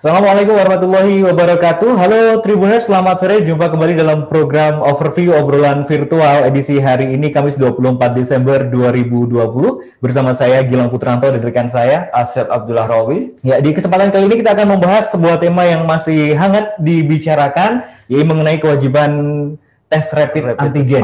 Assalamualaikum warahmatullahi wabarakatuh. Halo Tribuners, selamat sore. Jumpa kembali dalam program Overview obrolan virtual edisi hari ini Kamis 24 Desember 2020 bersama saya Gilang Putranto dan rekan saya Asep Abdullah Rawi. Ya, di kesempatan kali ini kita akan membahas sebuah tema yang masih hangat dibicarakan, yaitu mengenai kewajiban tes rapid antigen.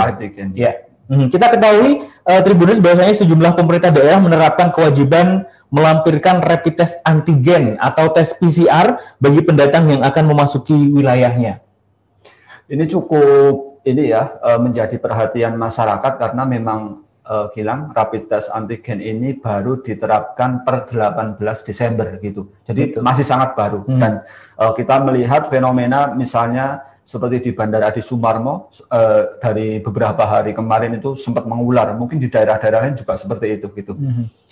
Ya. Kita ketahui Tribuners bahwasanya sejumlah pemerintah daerah menerapkan kewajiban melampirkan rapid test antigen atau tes PCR bagi pendatang yang akan memasuki wilayahnya. Ini cukup menjadi perhatian masyarakat karena memang Gilang, rapid test antigen ini baru diterapkan per 18 Desember gitu. Jadi masih sangat baru dan kita melihat fenomena misalnya seperti di Bandara Adi Sumarmo dari beberapa hari kemarin itu sempat mengular. Mungkin di daerah-daerah lain juga seperti itu gitu.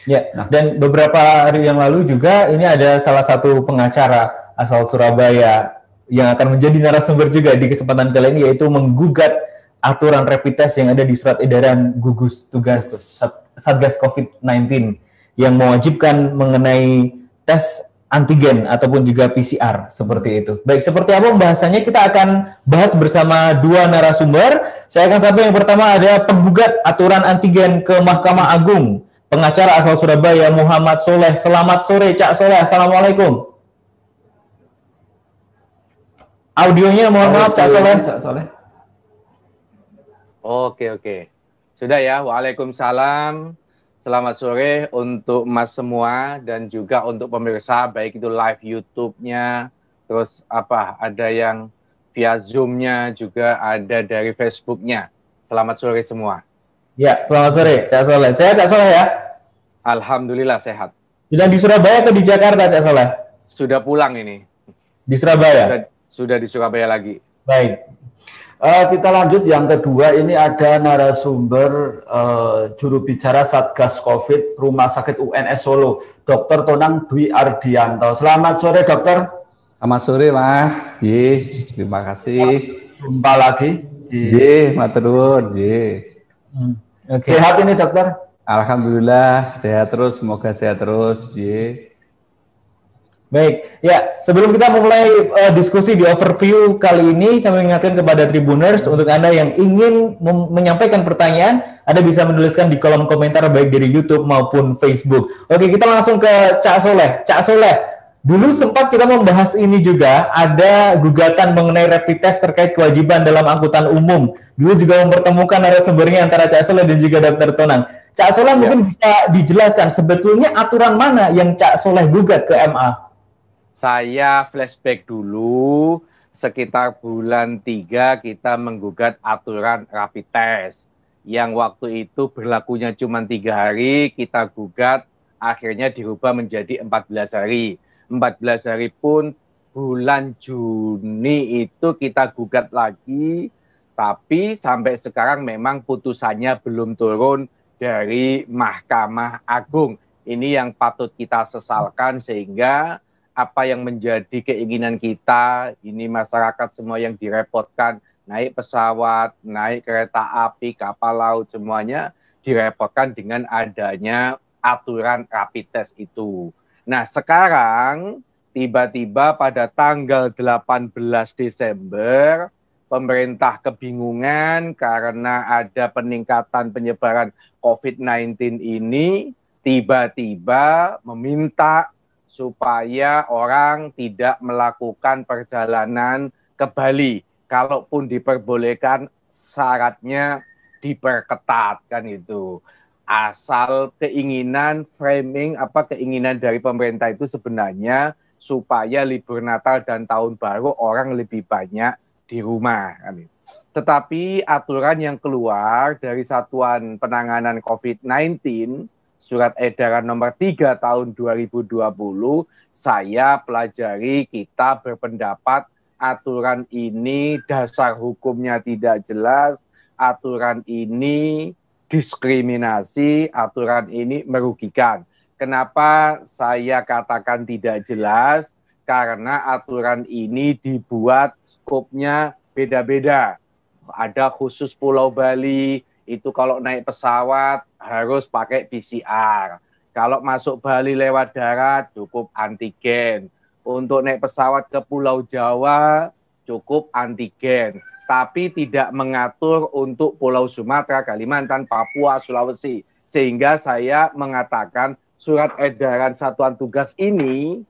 Ya, dan beberapa hari yang lalu juga ini ada salah satu pengacara asal Surabaya yang akan menjadi narasumber juga di kesempatan kali ini, yaitu menggugat aturan rapid test yang ada di surat edaran gugus tugas Satgas COVID-19 yang mewajibkan mengenai tes antigen ataupun juga PCR seperti itu. Baik, seperti apa pembahasannya kita akan bahas bersama dua narasumber. Saya akan sampai yang pertama ada penggugat aturan antigen ke Mahkamah Agung, pengacara asal Surabaya Muhammad Soleh. Selamat sore Cak Soleh. Assalamualaikum. Audionya mohon maaf Cak Soleh. Oke. Sudah ya. Waalaikumsalam. Selamat sore untuk Mas semua dan juga untuk pemirsa, baik itu live YouTube-nya, terus ada yang via Zoom-nya, juga ada dari Facebook-nya. Selamat sore semua. Ya, selamat sore Cak Soleh. Sehat Cak Soleh ya? Alhamdulillah sehat. Sudah di Surabaya atau di Jakarta Cak Soleh? Sudah pulang ini. Di Surabaya? Sudah di Surabaya lagi. Baik. Kita lanjut yang kedua, ini ada narasumber juru bicara Satgas COVID Rumah Sakit UNS Solo, Dr. Tonang Dwi Ardianto. Selamat sore dokter. Selamat sore Mas. Terima kasih. Jumpa lagi. Matur nuwun. Sehat ini dokter? Alhamdulillah sehat terus, semoga sehat terus. Baik, ya sebelum kita mulai diskusi di overview kali ini, kami ingatkan kepada Tribuners untuk Anda yang ingin menyampaikan pertanyaan, Anda bisa menuliskan di kolom komentar baik dari YouTube maupun Facebook. Oke, kita langsung ke Cak Soleh. Cak Soleh, dulu sempat kita membahas ini juga, ada gugatan mengenai rapid test terkait kewajiban dalam angkutan umum. Dulu juga mempertemukan narasumbernya antara Cak Soleh dan juga Dr. Tonang. Cak Soleh mungkin bisa dijelaskan sebetulnya aturan mana yang Cak Soleh gugat ke MA? Saya flashback dulu, sekitar bulan 3 kita menggugat aturan rapid test. Yang waktu itu berlakunya cuma 3 hari, kita gugat, akhirnya dirubah menjadi 14 hari. 14 hari pun bulan Juni itu kita gugat lagi, tapi sampai sekarang memang putusannya belum turun dari Mahkamah Agung. Ini yang patut kita sesalkan, sehingga apa yang menjadi keinginan kita, ini masyarakat semua yang direpotkan, naik pesawat, naik kereta api, kapal laut, semuanya direpotkan dengan adanya aturan rapid test itu. Nah sekarang, tiba-tiba pada tanggal 18 Desember, pemerintah kebingungan karena ada peningkatan penyebaran COVID-19 ini, tiba-tiba meminta supaya orang tidak melakukan perjalanan ke Bali. Kalaupun diperbolehkan, syaratnya diperketat kan itu. Asal keinginan framing keinginan dari pemerintah itu sebenarnya supaya libur Natal dan Tahun Baru orang lebih banyak di rumah. Kan. Tetapi aturan yang keluar dari Satuan Penanganan COVID-19 Surat Edaran Nomor 3 Tahun 2020, saya pelajari, kita berpendapat aturan ini dasar hukumnya tidak jelas, aturan ini diskriminasi, aturan ini merugikan. Kenapa saya katakan tidak jelas? Karena aturan ini dibuat skopnya beda-beda. Ada khusus Pulau Bali, itu kalau naik pesawat harus pakai PCR. Kalau masuk Bali lewat darat cukup antigen. untuk naik pesawat ke Pulau Jawa cukup antigen, tapi tidak mengatur untuk Pulau Sumatera, Kalimantan, Papua, Sulawesi. Sehingga saya mengatakan surat edaran Satuan Tugas ini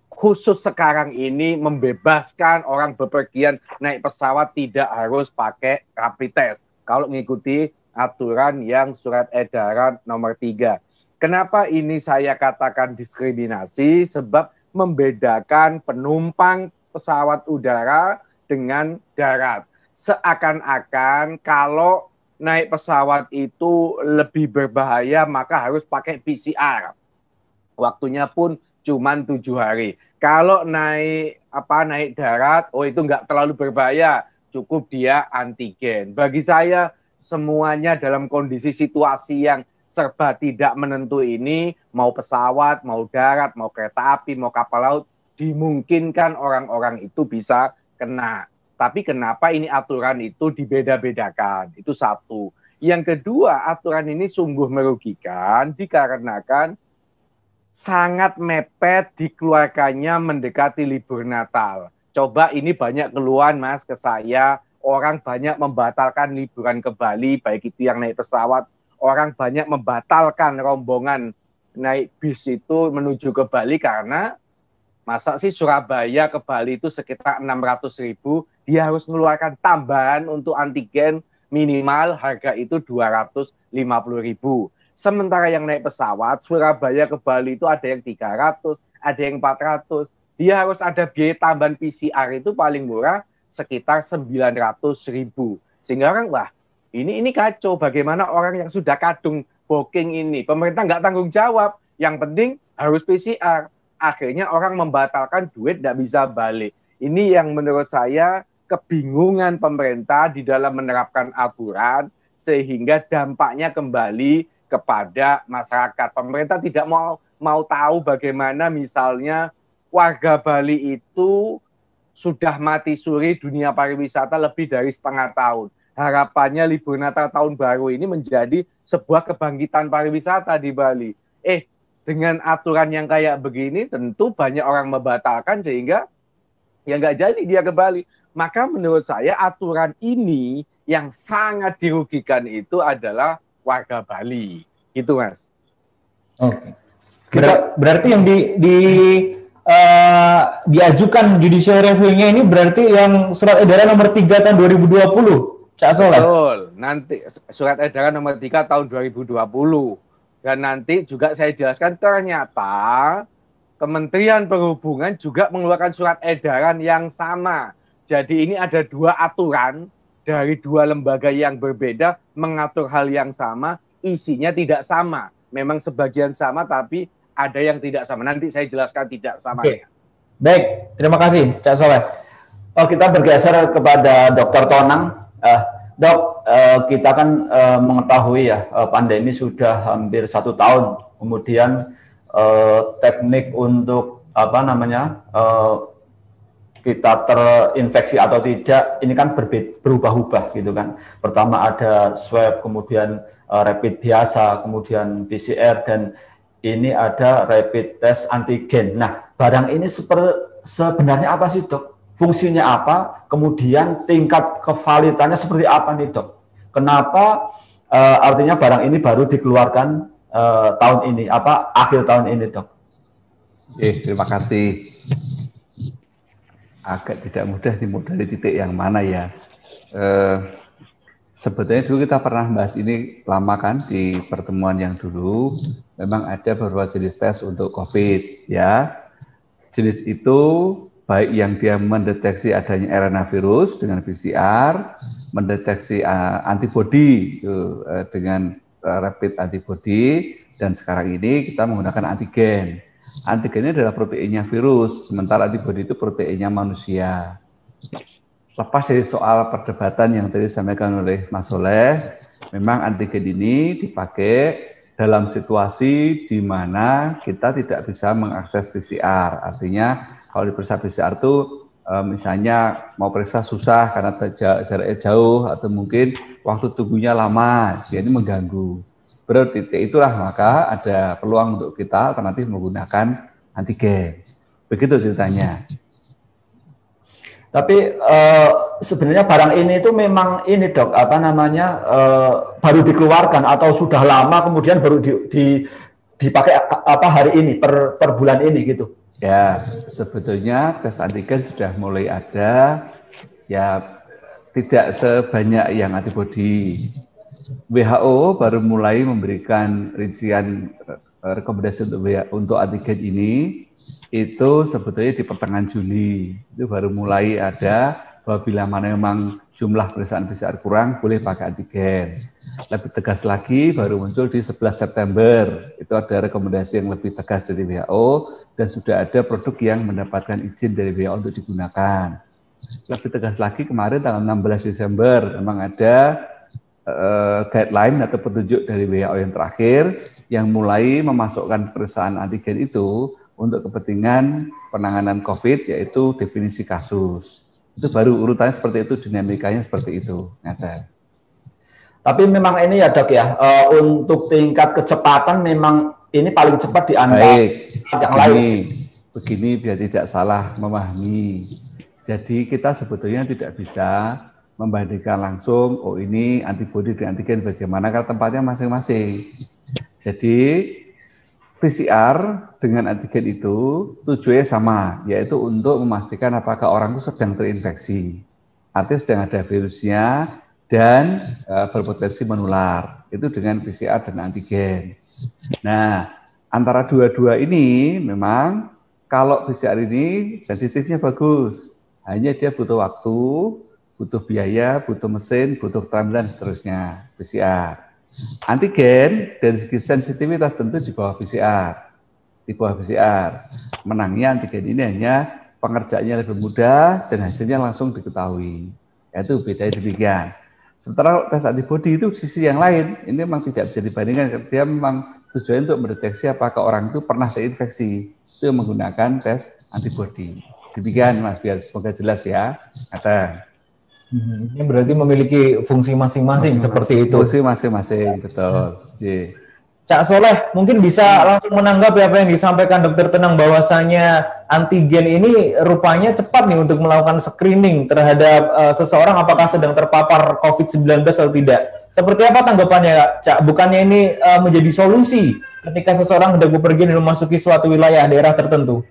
khusus sekarang ini membebaskan orang bepergian naik pesawat tidak harus pakai rapid test kalau mengikuti aturan yang surat edaran nomor 3. Kenapa ini saya katakan diskriminasi? Sebab membedakan penumpang pesawat udara dengan darat. Seakan-akan kalau naik pesawat itu lebih berbahaya maka harus pakai PCR. Waktunya pun cuma 7 hari. Kalau naik darat, oh itu nggak terlalu berbahaya, cukup dia antigen. Bagi saya semuanya dalam kondisi situasi yang serba tidak menentu ini, mau pesawat, mau darat, mau kereta api, mau kapal laut, dimungkinkan orang-orang itu bisa kena. Tapi kenapa ini aturan itu dibeda-bedakan? Itu satu. Yang kedua, aturan ini sungguh merugikan dikarenakan sangat mepet dikeluarkannya mendekati libur Natal. Coba ini banyak keluhan Mas ke saya, orang banyak membatalkan liburan ke Bali, baik itu yang naik pesawat, orang banyak membatalkan rombongan naik bis itu menuju ke Bali karena masa sih Surabaya ke Bali itu sekitar 600.000, dia harus mengeluarkan tambahan untuk antigen minimal harga itu 250.000. Sementara yang naik pesawat Surabaya ke Bali itu ada yang 300, ada yang 400. Dia harus ada biaya tambahan PCR itu paling murah sekitar 900.000. Sehingga orang, wah ini kacau, bagaimana orang yang sudah kadung booking ini. Pemerintah nggak tanggung jawab, yang penting harus PCR. Akhirnya orang membatalkan, duit nggak bisa balik. Ini yang menurut saya kebingungan pemerintah di dalam menerapkan aturan, sehingga dampaknya kembali kepada masyarakat. Pemerintah tidak mau tahu bagaimana misalnya warga Bali itu sudah mati suri dunia pariwisata lebih dari setengah tahun. Harapannya libur Natal tahun baru ini menjadi sebuah kebangkitan pariwisata di Bali. Dengan aturan yang kayak begini tentu banyak orang membatalkan sehingga ya nggak jadi dia ke Bali. Maka menurut saya aturan ini yang sangat dirugikan itu adalah warga Bali. Gitu Mas. Oke. Berarti yang diajukan judicial review-nya ini berarti yang surat edaran nomor 3 tahun 2020. Cak Soleh. Betul, nanti surat edaran nomor 3 tahun 2020. Dan nanti juga saya jelaskan ternyata Kementerian Perhubungan juga mengeluarkan surat edaran yang sama. Jadi ini ada dua aturan dari dua lembaga yang berbeda mengatur hal yang sama, isinya tidak sama. Memang sebagian sama tapi ada yang tidak sama. Nanti saya jelaskan tidak sama. Oke. Baik, terima kasih Cak Soleh. Kita bergeser kepada Dr. Tonang. Dok, kita kan mengetahui ya pandemi sudah hampir 1 tahun. Kemudian teknik untuk kita terinfeksi atau tidak ini kan berubah-ubah gitu kan. Pertama ada swab, kemudian rapid biasa, kemudian PCR, dan ini ada rapid test antigen. Nah, barang ini sebenarnya apa sih dok? Fungsinya apa? Kemudian tingkat kevalitannya seperti apa nih dok? Kenapa artinya barang ini baru dikeluarkan tahun ini, akhir tahun ini dok? Terima kasih. Agak tidak mudah dimodali titik yang mana ya. Sebetulnya dulu kita pernah bahas ini lama kan di pertemuan yang dulu. Memang ada beberapa jenis tes untuk COVID ya. Jenis itu baik yang dia mendeteksi adanya RNA virus dengan PCR, mendeteksi antibodi dengan rapid antibody, dan sekarang ini kita menggunakan antigen. Antigen ini adalah proteinnya virus, sementara antibodi itu proteinnya manusia. Lepas dari soal perdebatan yang tadi disampaikan oleh Mas Soleh, memang antigen ini dipakai dalam situasi di mana kita tidak bisa mengakses PCR. Artinya kalau diperiksa PCR itu misalnya mau periksa susah karena jaraknya jauh atau mungkin waktu tunggunya lama, sehingga ini mengganggu. Berarti itulah maka ada peluang untuk kita alternatif menggunakan antigen. Begitu ceritanya. Tapi sebenarnya barang ini itu memang ini dok, apa namanya, baru dikeluarkan atau sudah lama kemudian baru dipakai apa hari ini per bulan ini gitu. Ya, sebetulnya tes antigen sudah mulai ada, ya tidak sebanyak yang antibodi. WHO baru mulai memberikan rincian rekomendasi untuk antigen ini itu sebetulnya di pertengahan Juli. Itu baru mulai ada bahwa bila mana memang jumlah pemeriksaan PCR kurang boleh pakai antigen. Lebih tegas lagi baru muncul di 11 September. Itu ada rekomendasi yang lebih tegas dari WHO dan sudah ada produk yang mendapatkan izin dari WHO untuk digunakan. Lebih tegas lagi kemarin tanggal 16 Desember memang ada guideline atau petunjuk dari WHO yang terakhir yang mulai memasukkan pemeriksaan antigen itu untuk kepentingan penanganan COVID, yaitu definisi kasus. Itu baru urutannya seperti itu, dinamikanya seperti itu. Tapi memang ini ya dok ya, untuk tingkat kecepatan memang ini paling cepat di antara yang lain. Begini biar tidak salah memahami. Jadi kita sebetulnya tidak bisa membandingkan langsung, oh ini antibodi dan antigen bagaimana, karena tempatnya masing-masing. Jadi PCR dengan antigen itu tujuannya sama, yaitu untuk memastikan apakah orang itu sedang terinfeksi, artinya sedang ada virusnya dan berpotensi menular. Itu dengan PCR dan antigen. Nah, antara dua-dua ini memang kalau PCR ini sensitifnya bagus, hanya dia butuh waktu, butuh biaya, butuh mesin, butuh keterampilan dan seterusnya. PCR. Antigen dari segi sensitivitas tentu di bawah PCR. Di bawah PCR. Menangnya antigen ini hanya pengerjaannya lebih mudah dan hasilnya langsung diketahui. Itu bedanya demikian. Sementara tes antibodi itu sisi yang lain. Ini memang tidak bisa dibandingkan. Dia memang tujuannya untuk mendeteksi apakah orang itu pernah terinfeksi. Itu menggunakan tes antibodi. Demikian Mas, biar semoga jelas ya. Ada. Ini berarti memiliki fungsi masing-masing seperti itu. Fungsi masing-masing, betul. Cak Soleh, mungkin bisa langsung menanggapi apa yang disampaikan Dokter Tenang bahwasanya antigen ini rupanya cepat nih untuk melakukan screening terhadap seseorang apakah sedang terpapar COVID-19 atau tidak. Seperti apa tanggapannya, Cak? Bukannya ini menjadi solusi ketika seseorang hendak bepergian dan memasuki suatu wilayah daerah tertentu?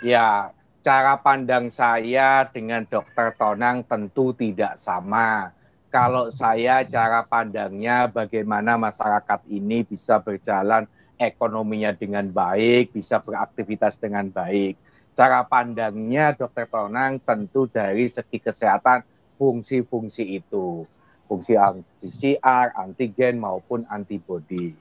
Ya, cara pandang saya dengan Dokter Tonang tentu tidak sama. Kalau saya cara pandangnya bagaimana masyarakat ini bisa berjalan ekonominya dengan baik, bisa beraktivitas dengan baik. Cara pandangnya Dokter Tonang tentu dari segi kesehatan fungsi-fungsi itu. Fungsi PCR, antigen maupun antibodi.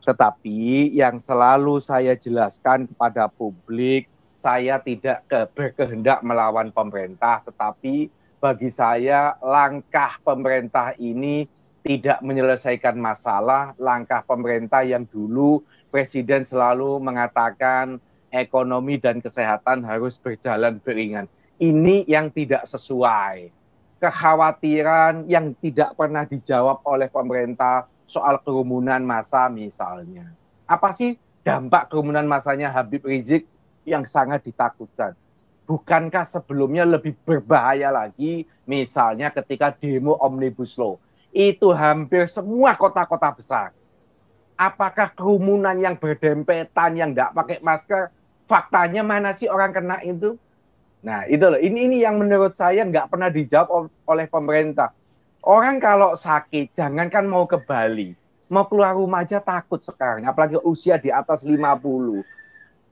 Tetapi yang selalu saya jelaskan kepada publik, saya tidak berkehendak melawan pemerintah, tetapi bagi saya langkah pemerintah ini tidak menyelesaikan masalah. Langkah pemerintah yang dulu Presiden selalu mengatakan ekonomi dan kesehatan harus berjalan beriringan. Ini yang tidak sesuai. Kekhawatiran yang tidak pernah dijawab oleh pemerintah soal kerumunan massa misalnya. Apa sih dampak kerumunan massanya Habib Rizik yang sangat ditakutkan? Bukankah sebelumnya lebih berbahaya lagi, misalnya ketika demo Omnibus Law, itu hampir semua kota-kota besar. Apakah kerumunan yang berdempetan, yang tidak pakai masker, faktanya mana sih orang kena itu? Nah itu loh, ini yang menurut saya nggak pernah dijawab oleh pemerintah. Orang kalau sakit, jangankan mau ke Bali, mau keluar rumah aja takut sekarang, apalagi usia di atas 50.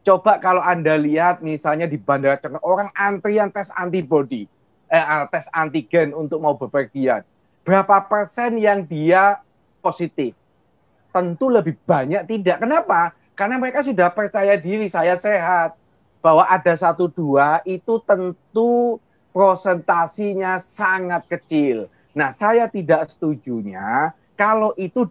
Coba kalau Anda lihat misalnya di Bandara Jakarta, orang antrian tes antibody, tes antigen untuk mau bepergian. Berapa persen yang dia positif? Tentu lebih banyak tidak. Kenapa? Karena mereka sudah percaya diri, saya sehat. Bahwa ada 1-2 itu tentu prosentasinya sangat kecil. Nah, saya tidak setujunya kalau itu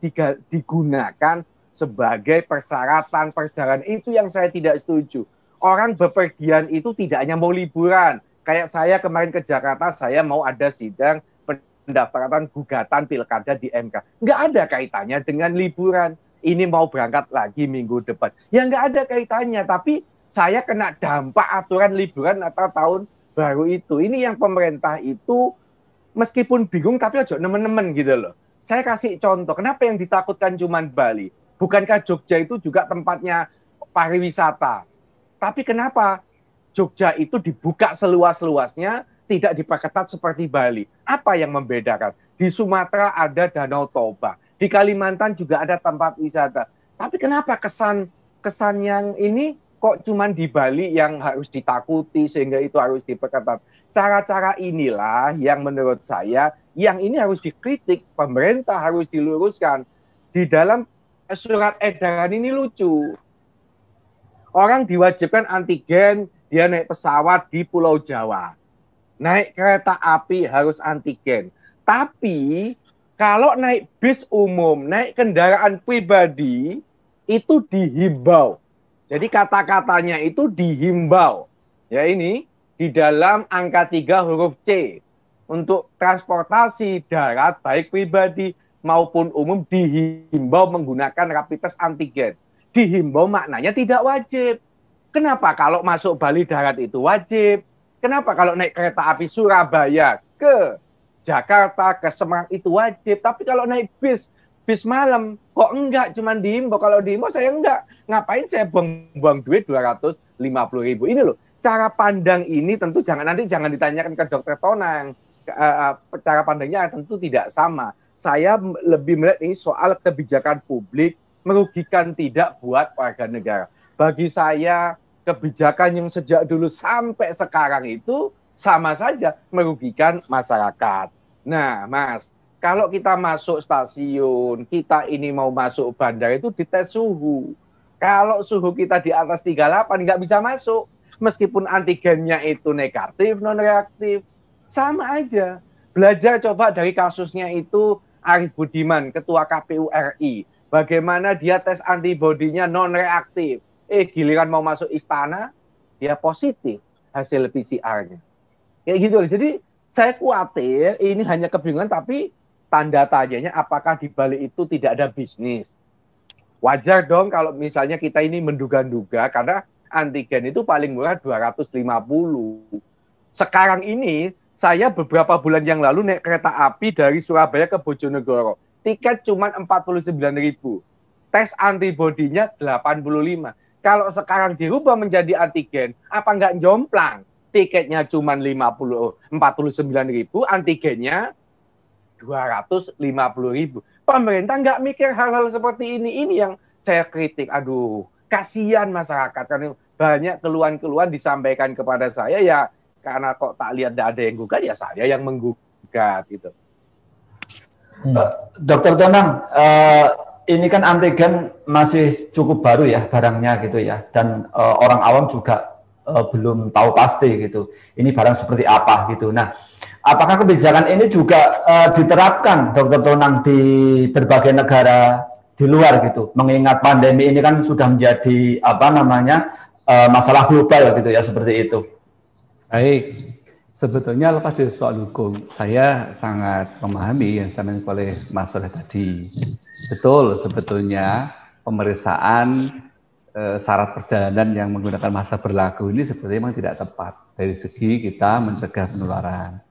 digunakan sebagai persyaratan perjalanan, itu yang saya tidak setuju. Orang bepergian itu tidak hanya mau liburan. Kayak saya kemarin ke Jakarta, saya mau ada sidang pendaftaran gugatan pilkada di MK. Nggak ada kaitannya dengan liburan. Ini mau berangkat lagi minggu depan. Ya nggak ada kaitannya, tapi saya kena dampak aturan liburan atau tahun baru itu. Ini yang pemerintah itu meskipun bingung tapi ojo nemen-nemen gitu loh. Saya kasih contoh, kenapa yang ditakutkan cuma Bali? Bukankah Jogja itu juga tempatnya pariwisata? Tapi kenapa Jogja itu dibuka seluas-luasnya, tidak diperketat seperti Bali? Apa yang membedakan? Di Sumatera ada Danau Toba, di Kalimantan juga ada tempat wisata. Tapi kenapa kesan yang ini kok cuma di Bali yang harus ditakuti sehingga itu harus diperketat? Cara-cara inilah yang menurut saya yang ini harus dikritik, pemerintah harus diluruskan. Di dalam surat edaran ini lucu. Orang diwajibkan antigen, dia naik pesawat di Pulau Jawa. Naik kereta api harus antigen. Tapi kalau naik bis umum, naik kendaraan pribadi, itu dihimbau. Jadi kata-katanya itu dihimbau. Ya ini di dalam angka 3 huruf C. Untuk transportasi darat baik pribadi maupun umum dihimbau menggunakan rapid test antigen. Dihimbau maknanya tidak wajib. Kenapa kalau masuk Bali darat itu wajib? Kenapa kalau naik kereta api Surabaya ke Jakarta, ke Semarang itu wajib? Tapi kalau naik bis malam kok enggak, cuma dihimbau. Kalau dihimbau saya enggak. Ngapain saya buang duit 250.000? Ini loh, cara pandang ini tentu jangan ditanyakan ke Dokter Tonang. Cara pandangnya tentu tidak sama. Saya lebih melihat ini soal kebijakan publik merugikan tidak buat warga negara. Bagi saya kebijakan yang sejak dulu sampai sekarang itu sama saja merugikan masyarakat. Nah, Mas, kalau kita masuk stasiun, kita ini mau masuk bandara itu dites suhu. Kalau suhu kita di atas 38 nggak bisa masuk. Meskipun antigennya itu negatif, non-reaktif. Sama aja. Belajar coba dari kasusnya itu Arief Budiman, Ketua KPU RI. Bagaimana dia tes antibodinya non-reaktif. Giliran mau masuk istana, dia positif hasil PCR-nya. Kayak gitu. Jadi saya khawatir ini hanya kebingungan, tapi tanda tanyanya apakah di balik itu tidak ada bisnis. Wajar dong kalau misalnya kita ini menduga-duga karena antigen itu paling murah 250. Sekarang ini saya beberapa bulan yang lalu naik kereta api dari Surabaya ke Bojonegoro. Tiket cuma 49.000. Tes antibodinya 85. Kalau sekarang dirubah menjadi antigen, apa nggak jomplang? Tiketnya cuma 49.000, antigennya 250.000. Pemerintah nggak mikir hal-hal seperti ini. Ini yang saya kritik. Aduh, kasihan masyarakat. Karena banyak keluhan-keluhan disampaikan kepada saya ya. Karena kok tak lihat tidak ada yang gugat, ya saya yang menggugat gitu. Dokter Tonang, ini kan antigen masih cukup baru ya barangnya gitu ya, dan orang awam juga belum tahu pasti gitu. Ini barang seperti apa gitu. Nah, apakah kebijakan ini juga diterapkan, Dokter Tonang, di berbagai negara di luar gitu? Mengingat pandemi ini kan sudah menjadi masalah global gitu ya, seperti itu. Baik, sebetulnya lepas dari soal hukum, saya sangat memahami yang disampaikan oleh Mas Soleh tadi. Betul, sebetulnya pemeriksaan syarat perjalanan yang menggunakan masa berlaku ini sebetulnya memang tidak tepat dari segi kita mencegah penularan.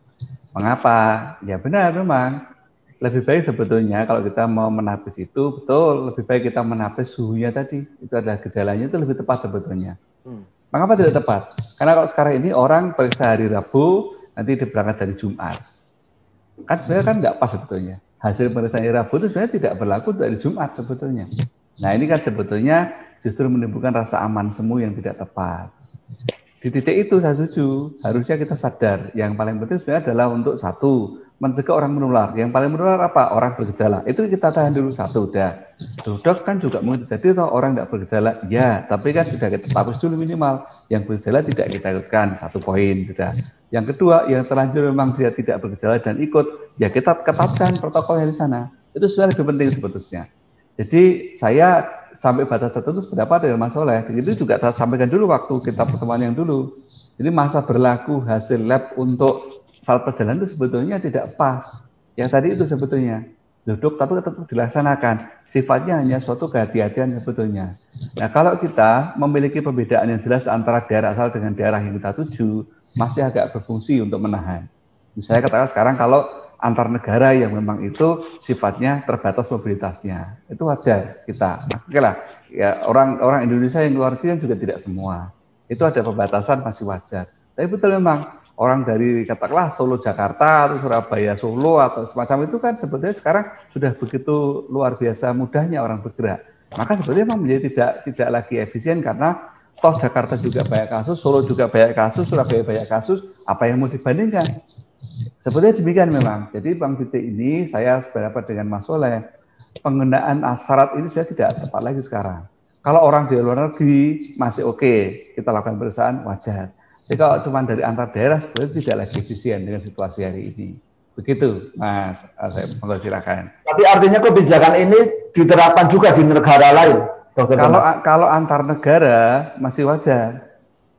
Mengapa? Ya benar memang. Lebih baik sebetulnya kalau kita mau menapis itu, betul, lebih baik kita menapis suhunya tadi. Itu adalah gejalanya, itu lebih tepat sebetulnya. Mengapa tidak tepat? Karena kalau sekarang ini orang periksa hari Rabu, nanti berangkat dari Jumat. Kan sebenarnya kan nggak pas sebetulnya. Hasil pemeriksaan hari Rabu itu sebenarnya tidak berlaku dari Jumat sebetulnya. Nah ini kan sebetulnya justru menimbulkan rasa aman semu yang tidak tepat. Di titik itu saya setuju, harusnya kita sadar. Yang paling penting sebenarnya adalah untuk satu, mencegah orang menular. Yang paling menular apa? Orang bergejala. Itu kita tahan dulu satu, udah. Dok kan juga mungkin terjadi atau orang tidak bergejala. Ya, tapi kan sudah kita hapus dulu minimal. Yang bergejala tidak kita ikutkan, 1 poin. Sudah. Yang kedua, yang terlanjur memang dia tidak bergejala dan ikut, ya kita ketatkan protokolnya di sana. Itu sebenarnya lebih penting sebetulnya. Jadi saya sampai batas tertentu sependapat dengan Mas Soleh. Itu juga saya sampaikan dulu waktu kita pertemuan yang dulu. Jadi masa berlaku hasil lab untuk syarat perjalanan itu sebetulnya tidak pas. Yang tadi itu sebetulnya. duduk tapi tetap dilaksanakan. Sifatnya hanya suatu kehati-hatian sebetulnya. Nah, kalau kita memiliki perbedaan yang jelas antara daerah asal dengan daerah yang kita tuju, masih agak berfungsi untuk menahan. Misalnya katakan sekarang kalau antar negara yang memang itu sifatnya terbatas mobilitasnya, itu wajar kita. Nah, oke lah, ya orang Indonesia yang luar negeri juga tidak semua. Itu ada pembatasan masih wajar. Tapi betul memang orang dari katakanlah Solo Jakarta atau Surabaya Solo atau semacam itu kan sebetulnya sekarang sudah begitu luar biasa mudahnya orang bergerak. Maka sebetulnya memang menjadi tidak lagi efisien karena toh Jakarta juga banyak kasus, Solo juga banyak kasus, Surabaya banyak kasus, apa yang mau dibandingkan? Sebetulnya demikian memang. Jadi Bang Titik ini saya sependapat dengan Mas Soleh, penggunaan syarat ini sudah tidak tepat lagi sekarang. Kalau orang di luar negeri masih oke, kita lakukan pemeriksaan wajar. Jadi kalau cuma dari antar daerah sebenarnya tidak lagi efisien dengan situasi hari ini. Begitu, Mas. Saya mau silakan. Tapi artinya kebijakan ini diterapkan juga di negara lain, Dokter. Kalau antar negara masih wajar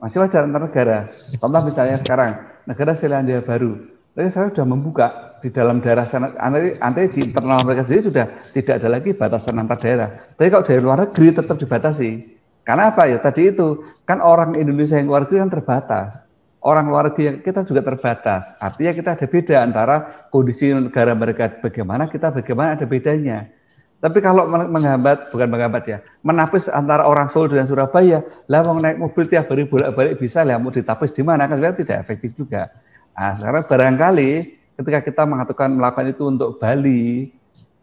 antar negara. Contoh misalnya sekarang negara Selandia Baru, mereka sekarang sudah membuka di dalam daerah sana, nanti di internal mereka sendiri sudah tidak ada lagi batasan antar daerah. Tapi kalau dari luar negeri tetap dibatasi. Karena apa ya? Tadi itu kan orang Indonesia yang luar negeri kan terbatas. Orang luar negeri yang kita juga terbatas. Artinya kita ada beda antara kondisi negara mereka bagaimana, kita bagaimana, ada bedanya. Tapi kalau menapis antara orang Solo dan Surabaya, lah mau naik mobil tiap hari bolak-balik bisa, lah mau ditapis di mana, kan sebenarnya tidak efektif juga. Nah, sekarang barangkali ketika kita melakukan itu untuk Bali,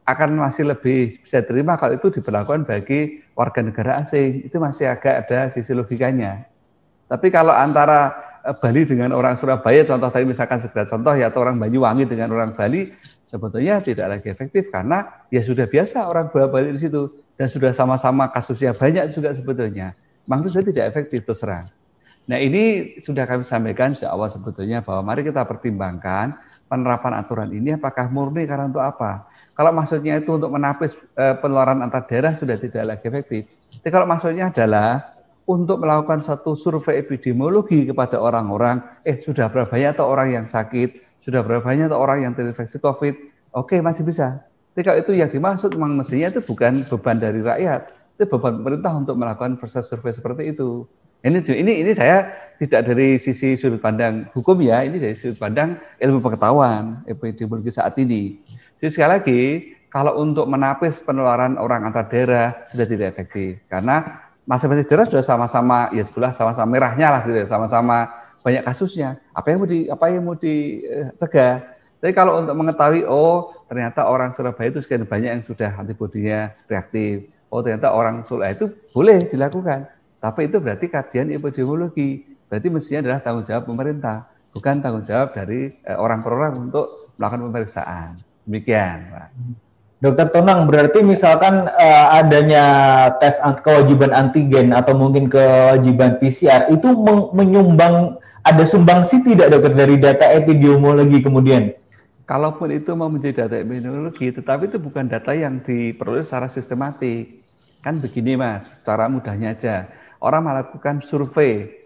akan masih lebih bisa terima kalau itu diberlakukan bagi warga negara asing. Itu masih agak ada sisi logikanya. Tapi kalau antara Bali dengan orang Surabaya, contoh tadi misalkan segera contoh ya, atau orang Banyuwangi dengan orang Bali, sebetulnya tidak lagi efektif karena ya sudah biasa orang bolak-balik di situ dan sudah sama-sama kasusnya banyak juga sebetulnya. Memang itu sudah tidak efektif terus terang. Nah, ini sudah kami sampaikan sejak awal sebetulnya bahwa mari kita pertimbangkan penerapan aturan ini apakah murni karena untuk apa. Kalau maksudnya itu untuk menapis penularan antar daerah sudah tidak lagi efektif. Tapi kalau maksudnya adalah untuk melakukan satu survei epidemiologi kepada orang-orang, sudah berapa banyak atau orang yang sakit, sudah berapa banyak atau orang yang terinfeksi COVID, oke, masih bisa. Tapi kalau itu yang dimaksud memang mestinya itu bukan beban dari rakyat, itu beban pemerintah untuk melakukan proses survei seperti itu. Ini saya tidak dari sisi sudut pandang hukum ya, ini dari sudut pandang ilmu pengetahuan epidemiologi saat ini. Jadi sekali lagi, kalau untuk menapis penularan orang antar daerah sudah tidak efektif karena masing-masing daerah sudah sama-sama ya sebelah sama-sama merahnya lah gitu, sama-sama banyak kasusnya. Apa yang mau dicegah? Tapi kalau untuk mengetahui ternyata orang Surabaya itu sekian banyak yang sudah antibodinya reaktif. Ternyata orang Solo itu boleh dilakukan. Tapi itu berarti kajian epidemiologi. Berarti mestinya adalah tanggung jawab pemerintah, bukan tanggung jawab dari orang per orang untuk melakukan pemeriksaan. Demikian, Pak. Dokter Tonang, berarti misalkan adanya tes kewajiban antigen atau mungkin kewajiban PCR itu menyumbang, ada sumbangsi tidak dokter dari data epidemiologi kemudian? Kalaupun itu mau menjadi data epidemiologi, tetapi itu bukan data yang diperoleh secara sistematik. Kan begini Mas, cara mudahnya aja. Orang melakukan survei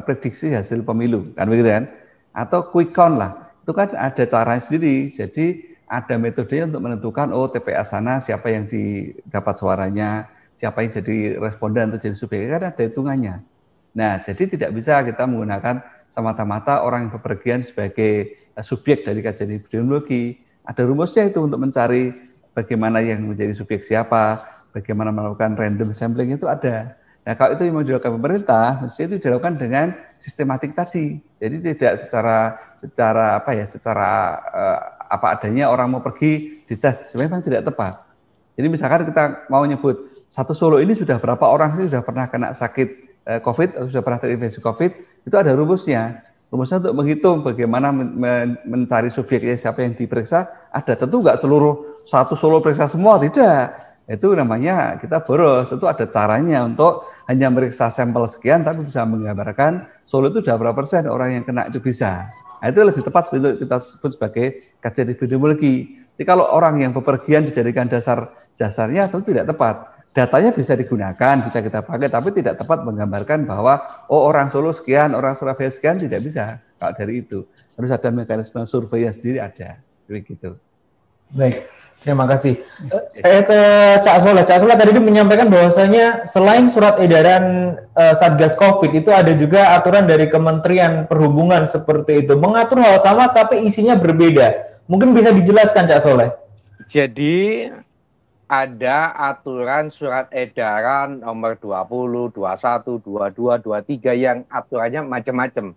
prediksi hasil pemilu, kan begitu kan? Atau quick count lah, itu kan ada caranya sendiri. Jadi ada metodenya untuk menentukan TPS sana siapa yang didapat suaranya, siapa yang jadi responden atau jadi subjek, kan ada hitungannya. Nah, jadi tidak bisa kita menggunakan semata-mata orang yang bepergian sebagai subjek dari kajian epidemiologi. Ada rumusnya itu untuk mencari bagaimana yang menjadi subjek siapa, bagaimana melakukan random sampling itu ada. Nah, kalau itu yang mau dilakukan pemerintah, mesti itu dilakukan dengan sistematik tadi. Jadi tidak secara apa adanya orang mau pergi dites, sebenarnya tidak tepat. Jadi misalkan kita mau nyebut satu Solo ini sudah berapa orang sih sudah pernah kena sakit COVID atau sudah pernah terinfeksi COVID, itu ada rumusnya. Rumusnya untuk menghitung bagaimana mencari subjeknya siapa yang diperiksa, ada. Tentu nggak seluruh satu Solo periksa semua, tidak. Itu namanya kita boros, itu ada caranya untuk hanya meriksa sampel sekian, tapi bisa menggambarkan Solo itu sudah berapa persen orang yang kena itu bisa. Nah, itu lebih tepat kita sebut sebagai kajian epidemiologi. Jadi kalau orang yang bepergian dijadikan dasarnya itu tidak tepat. Datanya bisa digunakan, bisa kita pakai, tapi tidak tepat menggambarkan bahwa orang Solo sekian, orang Surabaya sekian, tidak bisa. Kalau dari itu harus ada mekanisme survei yang sendiri ada, begitu. Baik. Terima kasih. Saya ke Cak Soleh. Cak Soleh tadi menyampaikan bahwasanya selain surat edaran Satgas COVID itu ada juga aturan dari Kementerian Perhubungan seperti itu. Mengatur hal sama tapi isinya berbeda. Mungkin bisa dijelaskan Cak Soleh. Jadi ada aturan surat edaran nomor 20, 21, 22, 23 yang aturannya macam-macam.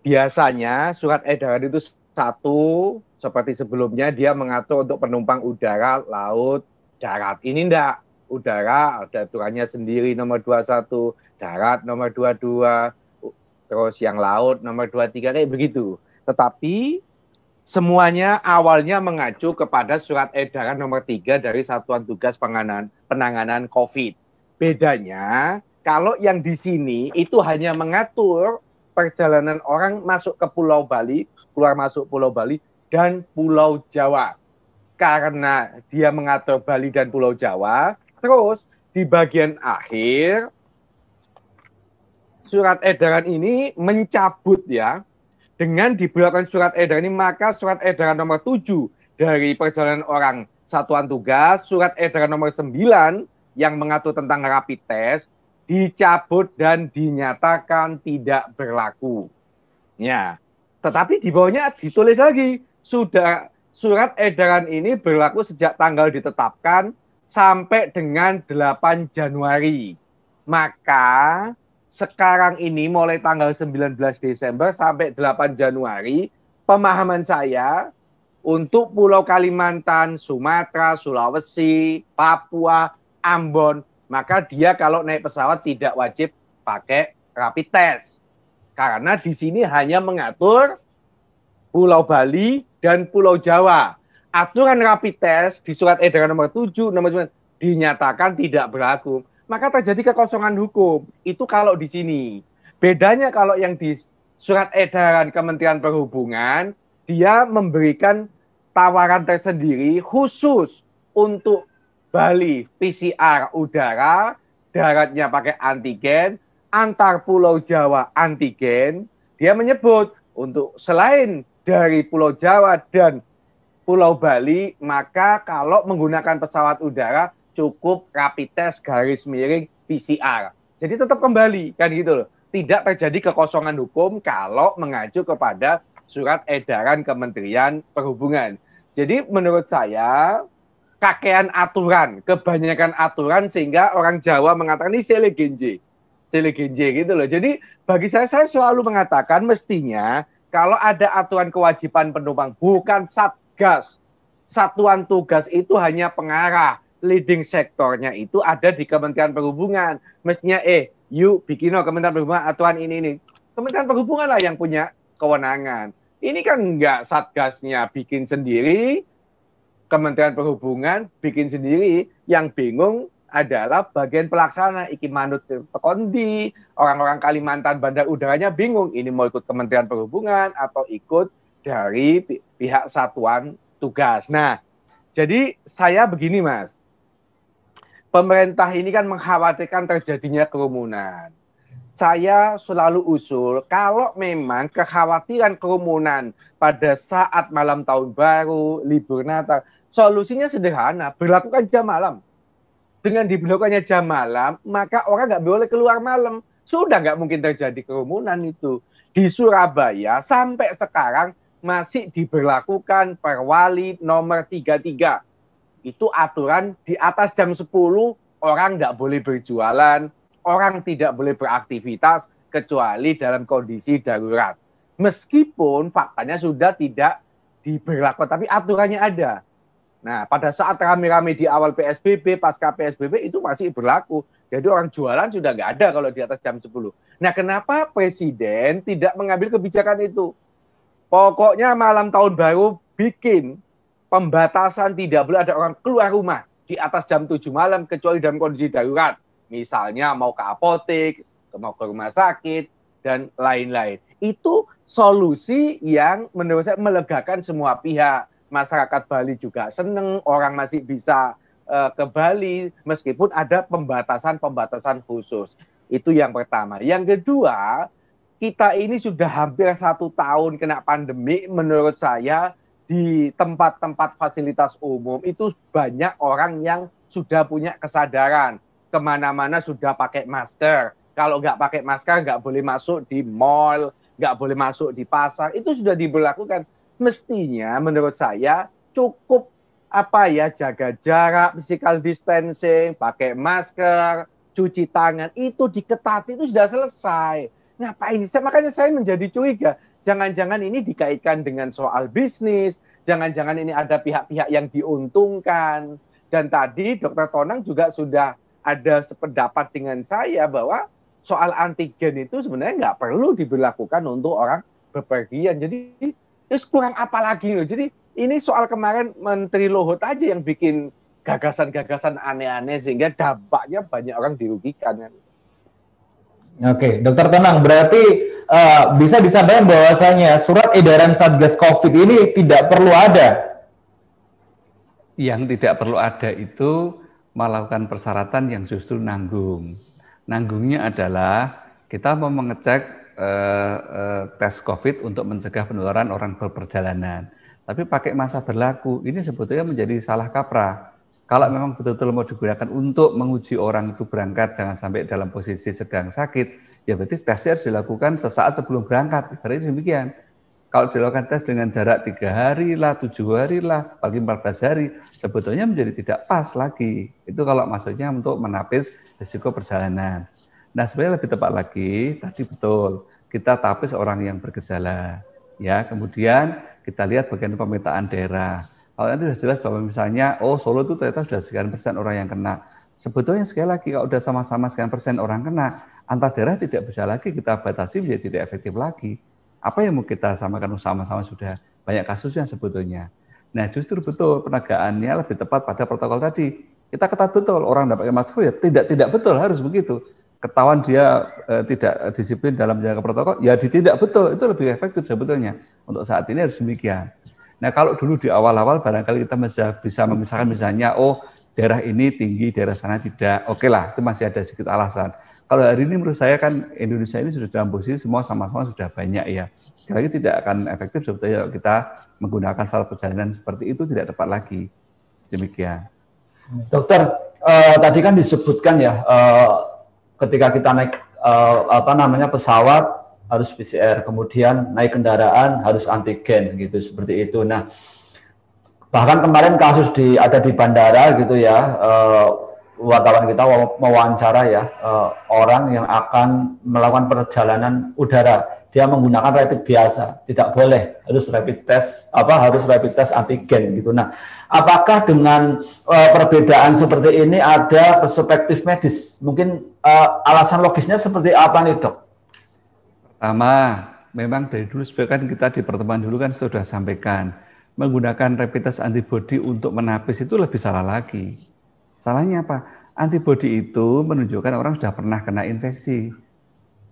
Biasanya surat edaran itu satu, seperti sebelumnya dia mengatur untuk penumpang udara, laut, darat. Ini enggak, udara ada aturannya sendiri nomor 21, darat nomor 22, terus yang laut nomor 23 kayak begitu. Tetapi semuanya awalnya mengacu kepada surat edaran nomor 3 dari Satuan Tugas Penanganan COVID. Bedanya kalau yang di sini itu hanya mengatur perjalanan orang masuk ke Pulau Bali, keluar masuk Pulau Bali, dan Pulau Jawa. Karena dia mengatur Bali dan Pulau Jawa, terus di bagian akhir, surat edaran ini mencabut ya, dengan diberlakukan surat edaran ini, maka surat edaran nomor 7 dari perjalanan orang Satuan Tugas, surat edaran nomor 9 yang mengatur tentang rapid test, dicabut dan dinyatakan tidak berlaku. Ya, tetapi di bawahnya ditulis lagi, sudah surat edaran ini berlaku sejak tanggal ditetapkan sampai dengan 8 Januari. Maka sekarang ini mulai tanggal 19 Desember sampai 8 Januari, pemahaman saya untuk Pulau Kalimantan, Sumatera, Sulawesi, Papua, Ambon, maka dia kalau naik pesawat tidak wajib pakai rapid test. Karena di sini hanya mengatur Pulau Bali dan Pulau Jawa. Aturan rapid test di surat edaran nomor 7, nomor 9 dinyatakan tidak berlaku. Maka terjadi kekosongan hukum. Itu kalau di sini. Bedanya kalau yang di surat edaran Kementerian Perhubungan, dia memberikan tawaran tersendiri khusus untuk Bali PCR udara, daratnya pakai antigen, antar Pulau Jawa antigen. Dia menyebut untuk selain dari Pulau Jawa dan Pulau Bali, maka kalau menggunakan pesawat udara cukup rapid test garis miring PCR. Jadi tetap kembali kan gitu loh. Tidak terjadi kekosongan hukum kalau mengacu kepada surat edaran Kementerian Perhubungan. Jadi menurut saya kakean aturan, kebanyakan aturan sehingga orang Jawa mengatakan ini selegenje gitu loh. Jadi bagi saya selalu mengatakan mestinya kalau ada aturan kewajiban penumpang bukan Satgas, Satuan Tugas itu hanya pengarah, leading sektornya itu ada di Kementerian Perhubungan. Mestinya yuk bikin Kementerian Perhubungan aturan ini. Kementerian Perhubungan lah yang punya kewenangan. Ini kan enggak Satgasnya bikin sendiri, Kementerian Perhubungan bikin sendiri, yang bingung adalah bagian pelaksana, iki manut kondi, orang-orang Kalimantan bandar udaranya bingung, ini mau ikut Kementerian Perhubungan atau ikut dari pihak Satuan Tugas. Nah, jadi saya begini Mas, pemerintah ini kan mengkhawatirkan terjadinya kerumunan. Saya selalu usul, kalau memang kekhawatiran kerumunan pada saat malam tahun baru, libur Natal, solusinya sederhana, berlakukan jam malam. Dengan diberlakukannya jam malam, maka orang nggak boleh keluar malam. Sudah nggak mungkin terjadi kerumunan itu. Di Surabaya sampai sekarang masih diberlakukan Perwali nomor 33. Itu aturan di atas jam 10 orang nggak boleh berjualan, orang tidak boleh beraktivitas kecuali dalam kondisi darurat. Meskipun faktanya sudah tidak diberlakukan, tapi aturannya ada. Nah, pada saat rame-rame di awal PSBB, pasca PSBB itu masih berlaku. Jadi orang jualan sudah nggak ada kalau di atas jam 10. Nah, kenapa Presiden tidak mengambil kebijakan itu? Pokoknya malam tahun baru bikin pembatasan tidak boleh ada orang keluar rumah di atas jam 7 malam kecuali dalam kondisi darurat. Misalnya mau ke apotek, mau ke rumah sakit, dan lain-lain. Itu solusi yang menurut saya melegakan semua pihak. Masyarakat Bali juga seneng, orang masih bisa ke Bali meskipun ada pembatasan-pembatasan khusus. Itu yang pertama. Yang kedua, kita ini sudah hampir 1 tahun kena pandemi, menurut saya di tempat-tempat fasilitas umum itu banyak orang yang sudah punya kesadaran. Kemana-mana sudah pakai masker. Kalau nggak pakai masker, nggak boleh masuk di mall, nggak boleh masuk di pasar. Itu sudah diberlakukan. Mestinya menurut saya cukup jaga jarak, physical distancing, pakai masker, cuci tangan, itu diketati, itu sudah selesai. Ngapain? Makanya saya menjadi curiga. Jangan-jangan ini dikaitkan dengan soal bisnis, jangan-jangan ini ada pihak-pihak yang diuntungkan. Dan tadi Dr. Tonang juga sudah ada sependapat dengan saya bahwa soal antigen itu sebenarnya nggak perlu diberlakukan untuk orang bepergian. Jadi kurang apa lagi loh. Jadi ini soal kemarin Menteri Luhut aja yang bikin gagasan-gagasan aneh-aneh sehingga dampaknya banyak orang dirugikan kan. Oke, Dokter Tonang, berarti bisa disampaikan bahwasanya surat edaran Satgas COVID ini tidak perlu ada. Yang tidak perlu ada itu melakukan persyaratan yang justru nanggung. Nanggungnya adalah kita mau mengecek tes COVID untuk mencegah penularan orang berperjalanan. Tapi pakai masa berlaku, ini sebetulnya menjadi salah kaprah. Kalau memang betul-betul mau digunakan untuk menguji orang itu berangkat, jangan sampai dalam posisi sedang sakit, ya berarti tesnya harus dilakukan sesaat sebelum berangkat. Berarti demikian. Kalau dilakukan tes dengan jarak 3 hari lah, 7 hari lah, bagi 14 hari, sebetulnya menjadi tidak pas lagi. Itu kalau maksudnya untuk menapis risiko perjalanan. Nah sebenarnya lebih tepat lagi, tadi betul, kita tapis orang yang bergejala. Ya, kemudian kita lihat bagian pemetaan daerah. Kalau nanti sudah jelas bahwa misalnya, Solo itu ternyata sudah sekian persen orang yang kena. Sebetulnya sekali lagi kalau sudah sama-sama sekian persen orang kena, antar daerah tidak bisa lagi kita batasi menjadi tidak efektif lagi. Apa yang mau kita samakan sama-sama sudah banyak kasusnya sebetulnya. Nah justru betul penegakannya lebih tepat pada protokol tadi. Kita ketat betul, orang tidak pakai masker ya tidak betul, harus begitu. Ketahuan dia tidak disiplin dalam menjaga protokol, ya tidak betul, itu lebih efektif sebetulnya. Untuk saat ini harus demikian. Nah kalau dulu di awal-awal barangkali kita bisa memisahkan misalnya, daerah ini tinggi, daerah sana tidak. Oke lah, itu masih ada sedikit alasan. Kalau hari ini menurut saya kan Indonesia ini sudah dalam posisi semua sama-sama sudah banyak ya. Sekali lagi tidak akan efektif sebetulnya kalau kita menggunakan salah perjalanan seperti itu tidak tepat lagi. Demikian. Dokter, tadi kan disebutkan ya, ketika kita naik pesawat harus PCR, kemudian naik kendaraan harus antigen gitu, seperti itu. Nah, bahkan kemarin kasus ada di bandara gitu ya, wartawan kita mewawancara ya orang yang akan melakukan perjalanan udara, dia menggunakan rapid biasa, tidak boleh, harus rapid test antigen gitu. Nah, apakah dengan perbedaan seperti ini ada perspektif medis? Mungkin alasan logisnya seperti apa nih, Dok? Pertama, memang dari dulu sebenarnya kita di pertemuan dulu kan sudah sampaikan menggunakan rapid test antibody untuk menapis itu lebih salah lagi. Salahnya apa? Antibody itu menunjukkan orang sudah pernah kena infeksi,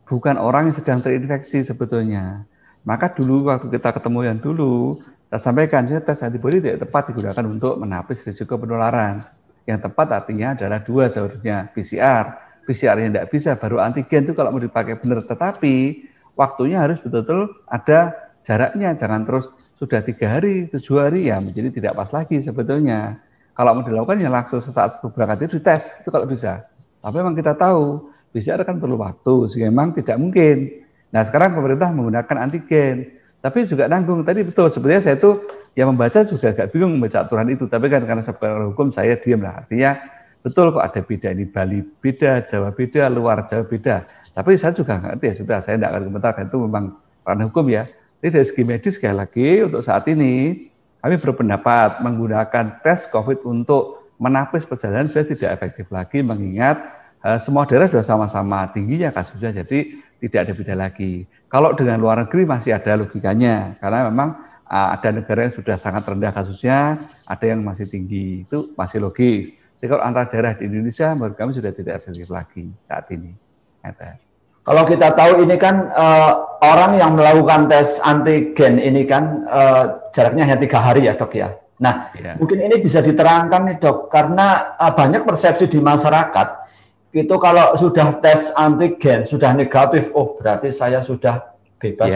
bukan orang yang sedang terinfeksi sebetulnya. Maka dulu waktu kita ketemu yang dulu, kita sampaikan tes antibody tidak tepat digunakan untuk menapis risiko penularan. Yang tepat artinya adalah 2 seharusnya, PCR. PCR-nya tidak bisa, baru antigen itu kalau mau dipakai benar. Tetapi waktunya harus betul-betul ada jaraknya, jangan terus sudah 3 hari, 7 hari ya menjadi tidak pas lagi sebetulnya. Kalau mau dilakukan ya langsung sesaat sebelum berangkat itu dites, itu kalau bisa. Tapi memang kita tahu PCR kan perlu waktu, sehingga memang tidak mungkin. Nah sekarang pemerintah menggunakan antigen, tapi juga nanggung. Tadi betul, sebenarnya saya itu yang membaca juga agak bingung membaca aturan itu, tapi kan karena sebagai hukum saya diam lah. Artinya betul kok ada beda, ini Bali beda, Jawa beda, luar Jawa beda. Tapi saya juga nggak ngerti ya, sudah saya tidak akan komentar, itu memang ranah hukum ya. Jadi dari segi medis sekali lagi untuk saat ini kami berpendapat menggunakan tes COVID untuk menapis perjalanan sudah tidak efektif lagi mengingat semua daerah sudah sama-sama tingginya kasusnya, jadi tidak ada beda lagi. Kalau dengan luar negeri masih ada logikanya karena memang ada negara yang sudah sangat rendah kasusnya, ada yang masih tinggi, itu masih logis. Jadi kalau antar daerah di Indonesia menurut kami sudah tidak efektif lagi saat ini. Kalau kita tahu ini kan orang yang melakukan tes antigen ini kan jaraknya hanya 3 hari ya, Dok ya. Nah, mungkin ini bisa diterangkan nih, Dok, karena banyak persepsi di masyarakat itu kalau sudah tes antigen sudah negatif, berarti saya sudah bebas.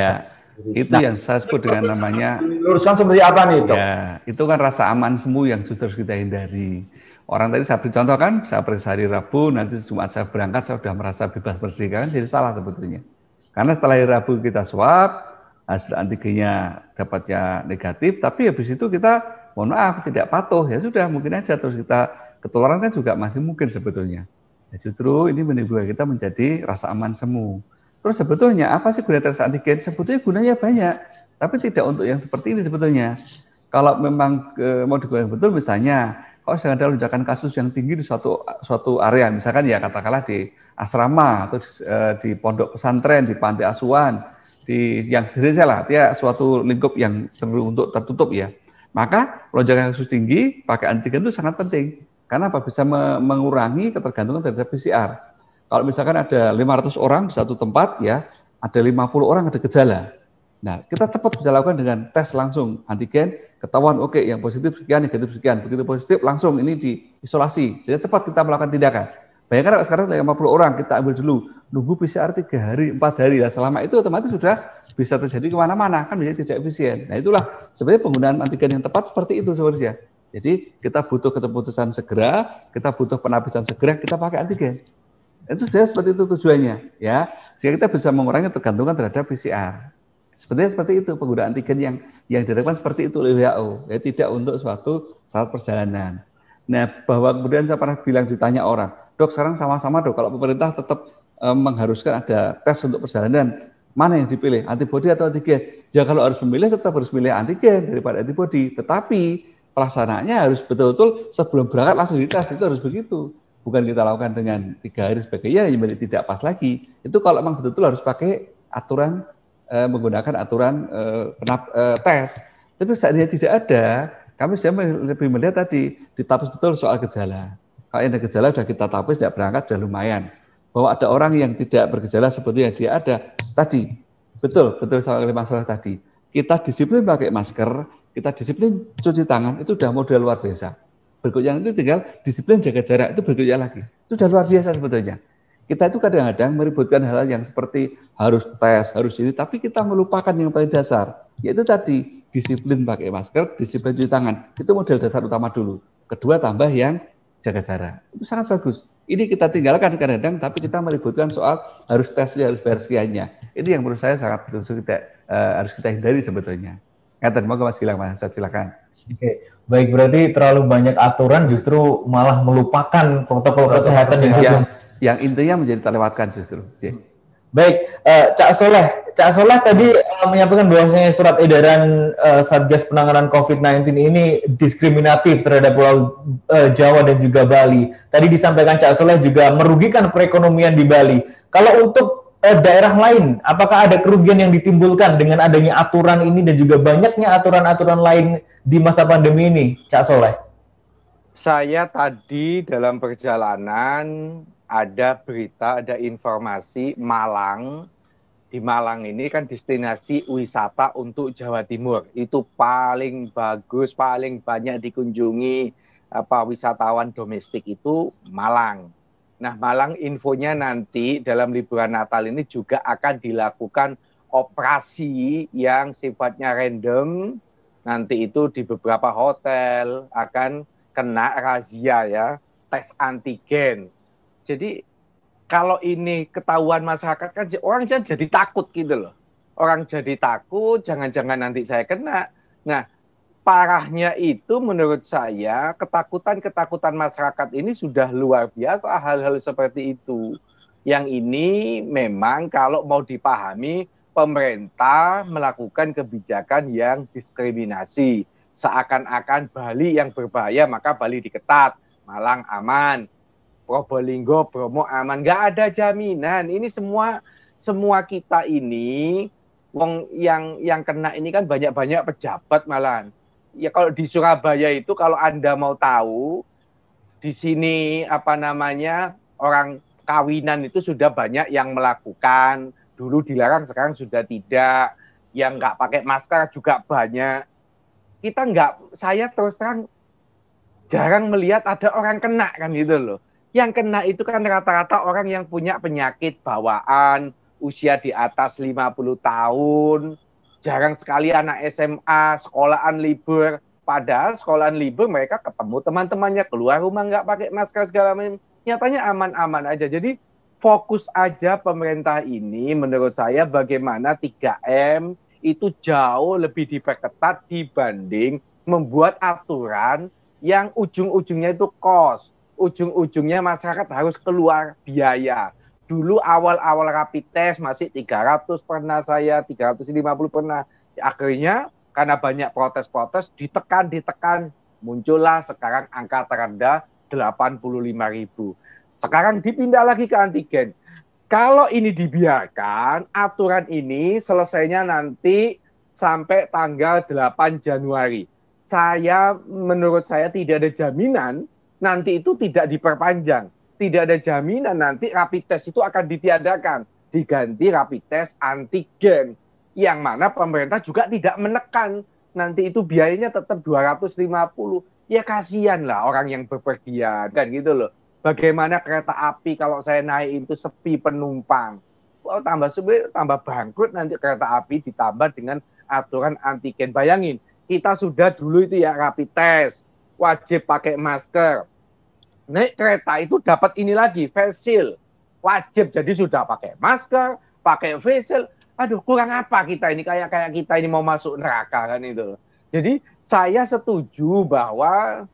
Itu yang saya sebut dengan namanya, luruskan seperti apa nih, Dok? ya, itu kan rasa aman semu yang justru harus kita hindari. Orang tadi saya beri contoh kan, saya periksa hari Rabu, nanti Jumat saya berangkat, saya sudah merasa bebas bersih, kan jadi salah sebetulnya. Karena setelah hari Rabu kita swab, hasil antigennya dapatnya negatif, tapi habis itu kita, mohon maaf, tidak patuh, ya sudah, mungkin aja terus kita ketularan kan juga masih mungkin sebetulnya. Ya, justru ini menimbulkan kita menjadi rasa aman semu. Terus sebetulnya apa sih guna tes antigen? Sebetulnya gunanya banyak, tapi tidak untuk yang seperti ini sebetulnya. Kalau memang mau digunakan betul, misalnya kalau sedang ada lonjakan kasus yang tinggi di suatu area, misalkan ya katakanlah di asrama atau di pondok pesantren, di panti asuhan, di yang serius lah, dia suatu lingkup yang untuk tertutup ya. Maka lonjakan kasus tinggi pakai antigen itu sangat penting. Karena apa? Bisa mengurangi ketergantungan terhadap PCR. Kalau misalkan ada 500 orang di satu tempat ya, ada 50 orang ada gejala. Nah, kita cepat bisa lakukan dengan tes langsung antigen, ketahuan oke, yang positif sekian, negatif sekian. Begitu positif langsung ini diisolasi. Jadi cepat kita melakukan tindakan. Bayangkan sekarang 50 orang kita ambil dulu, nunggu PCR 3 hari, 4 hari. Nah, selama itu otomatis sudah bisa terjadi kemana-mana, kan menjadi tidak efisien. Nah, itulah sebenarnya penggunaan antigen yang tepat seperti itu sebenarnya. Jadi kita butuh keputusan segera, kita butuh penapisan segera, kita pakai antigen. Itu sebenarnya seperti itu tujuannya, ya. Sehingga kita bisa mengurangi tergantungan terhadap PCR. Sebenarnya seperti itu penggunaan antigen yang dilakukan seperti itu oleh WHO, ya, tidak untuk suatu saat perjalanan. Nah, bahwa kemudian saya pernah bilang ditanya orang, Dok, sekarang sama-sama Dok, kalau pemerintah tetap mengharuskan ada tes untuk perjalanan, mana yang dipilih, antibodi atau antigen? Ya kalau harus memilih tetap harus milih antigen daripada antibodi, tetapi pelaksanaannya harus betul-betul sebelum berangkat langsung dites, itu harus begitu. Bukan kita lakukan dengan 3 hari sebagainya, yang tidak pas lagi. Itu kalau memang betul-betul harus pakai aturan, menggunakan aturan tes. Tapi saatnya tidak ada, kami sudah lebih melihat tadi, ditapis betul soal gejala. Kalau ada gejala sudah kita tapis, tidak berangkat sudah lumayan. Bahwa ada orang yang tidak bergejala seperti yang dia ada, tadi, betul soal masalah tadi. Kita disiplin pakai masker, kita disiplin cuci tangan, itu sudah modal luar biasa. Berikutnya itu tinggal disiplin jaga jarak, itu berikutnya lagi. Itu sudah luar biasa sebetulnya. Kita itu kadang-kadang meributkan hal-hal yang seperti harus tes, harus ini, tapi kita melupakan yang paling dasar, yaitu tadi disiplin pakai masker, disiplin cuci tangan. Itu modal dasar utama dulu. Kedua tambah yang jaga jarak. Itu sangat bagus. Ini kita tinggalkan kadang-kadang, tapi kita meributkan soal harus tesnya, harus bayar sekiannya. Ini yang menurut saya sangat betul harus kita hindari sebetulnya. Ngaten, moga Mas Gilang, Mas, silakan. Oke, baik, berarti terlalu banyak aturan justru malah melupakan protokol kesehatan yang intinya menjadi terlewatkan justru. Baik, Cak Soleh tadi menyampaikan bahwasanya surat edaran Satgas Penanganan COVID-19 ini diskriminatif terhadap Pulau Jawa dan juga Bali. Tadi disampaikan Cak Soleh juga merugikan perekonomian di Bali. Kalau untuk daerah lain, apakah ada kerugian yang ditimbulkan dengan adanya aturan ini dan juga banyaknya aturan-aturan lain di masa pandemi ini, Cak Soleh? Saya tadi dalam perjalanan ada berita, ada informasi Malang. Di Malang ini kan destinasi wisata untuk Jawa Timur. Itu paling bagus, paling banyak dikunjungi wisatawan domestik itu Malang. Nah, Malang infonya nanti dalam liburan Natal ini juga akan dilakukan operasi yang sifatnya random. Nanti itu di beberapa hotel akan kena razia ya, tes antigen. Jadi kalau ini ketahuan masyarakat kan orang jadi takut gitu loh. Orang jadi takut, jangan-jangan nanti saya kena. Nah, parahnya itu menurut saya ketakutan masyarakat ini sudah luar biasa hal-hal seperti itu. Yang ini memang kalau mau dipahami pemerintah melakukan kebijakan yang diskriminasi. Seakan-akan Bali yang berbahaya maka Bali diketat, Malang aman, Probolinggo, Bromo aman. Nggak ada jaminan. Ini semua kita ini wong yang kena ini kan banyak-banyak pejabat malahan. Ya kalau di Surabaya itu kalau Anda mau tahu di sini orang kawinan itu sudah banyak yang melakukan, dulu dilarang sekarang sudah tidak, yang nggak pakai masker juga banyak. Saya terus terang jarang melihat ada orang kena kan gitu loh. Yang kena itu kan rata-rata orang yang punya penyakit bawaan, usia di atas 50 tahun, jarang sekali anak SMA, sekolahan libur. Padahal sekolahan libur mereka ketemu teman-temannya, keluar rumah nggak pakai masker segala macam. Nyatanya aman-aman aja. Jadi fokus aja pemerintah ini menurut saya bagaimana 3M itu jauh lebih diperketat dibanding membuat aturan yang ujung-ujungnya itu cost. Ujung-ujungnya masyarakat harus keluar biaya. Dulu awal-awal rapid test masih 300 pernah saya, 350 pernah. Akhirnya karena banyak protes-protes, ditekan, muncullah sekarang angka terendah 85.000. Sekarang dipindah lagi ke antigen. Kalau ini dibiarkan, aturan ini selesainya nanti sampai tanggal 8 Januari. Menurut saya tidak ada jaminan nanti itu tidak diperpanjang. Tidak ada jaminan nanti rapid test itu akan ditiadakan. Diganti rapid test antigen. Yang mana pemerintah juga tidak menekan. Nanti itu biayanya tetap 250. Ya kasihan lah orang yang bepergian. Kan gitu loh. Bagaimana kereta api kalau saya naik itu sepi penumpang. Oh, tambah sepi, tambah bangkrut nanti kereta api ditambah dengan aturan antigen. Bayangin, kita sudah dulu itu ya rapid test. Wajib pakai masker. Naik kereta itu dapat ini lagi, face shield. Wajib, jadi sudah pakai masker, pakai face shield. Aduh, kurang apa kita ini? Kayak kita ini mau masuk neraka kan itu. Jadi saya setuju bahwa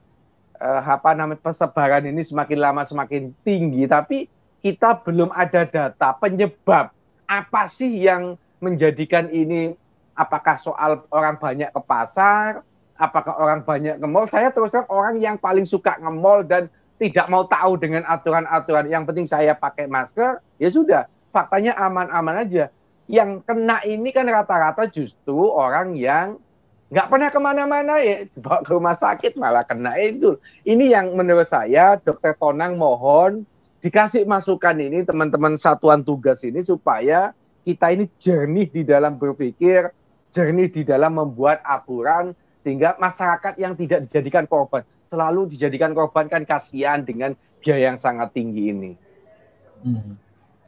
persebaran ini semakin lama semakin tinggi, tapi kita belum ada data penyebab apa sih yang menjadikan ini, apakah soal orang banyak ke pasar, apakah orang banyak ke mall. Saya terus terang orang yang paling suka nge-mall dan tidak mau tahu dengan aturan-aturan. Yang penting saya pakai masker, ya sudah, faktanya aman-aman aja. Yang kena ini kan rata-rata justru orang yang nggak pernah kemana-mana ya, dibawa ke rumah sakit malah kena itu. Ini yang menurut saya Dr. Tonang mohon dikasih masukan ini teman-teman satuan tugas ini supaya kita ini jernih di dalam berpikir, jernih di dalam membuat aturan sehingga masyarakat yang tidak dijadikan korban, selalu dijadikan korban kan kasihan dengan biaya yang sangat tinggi ini.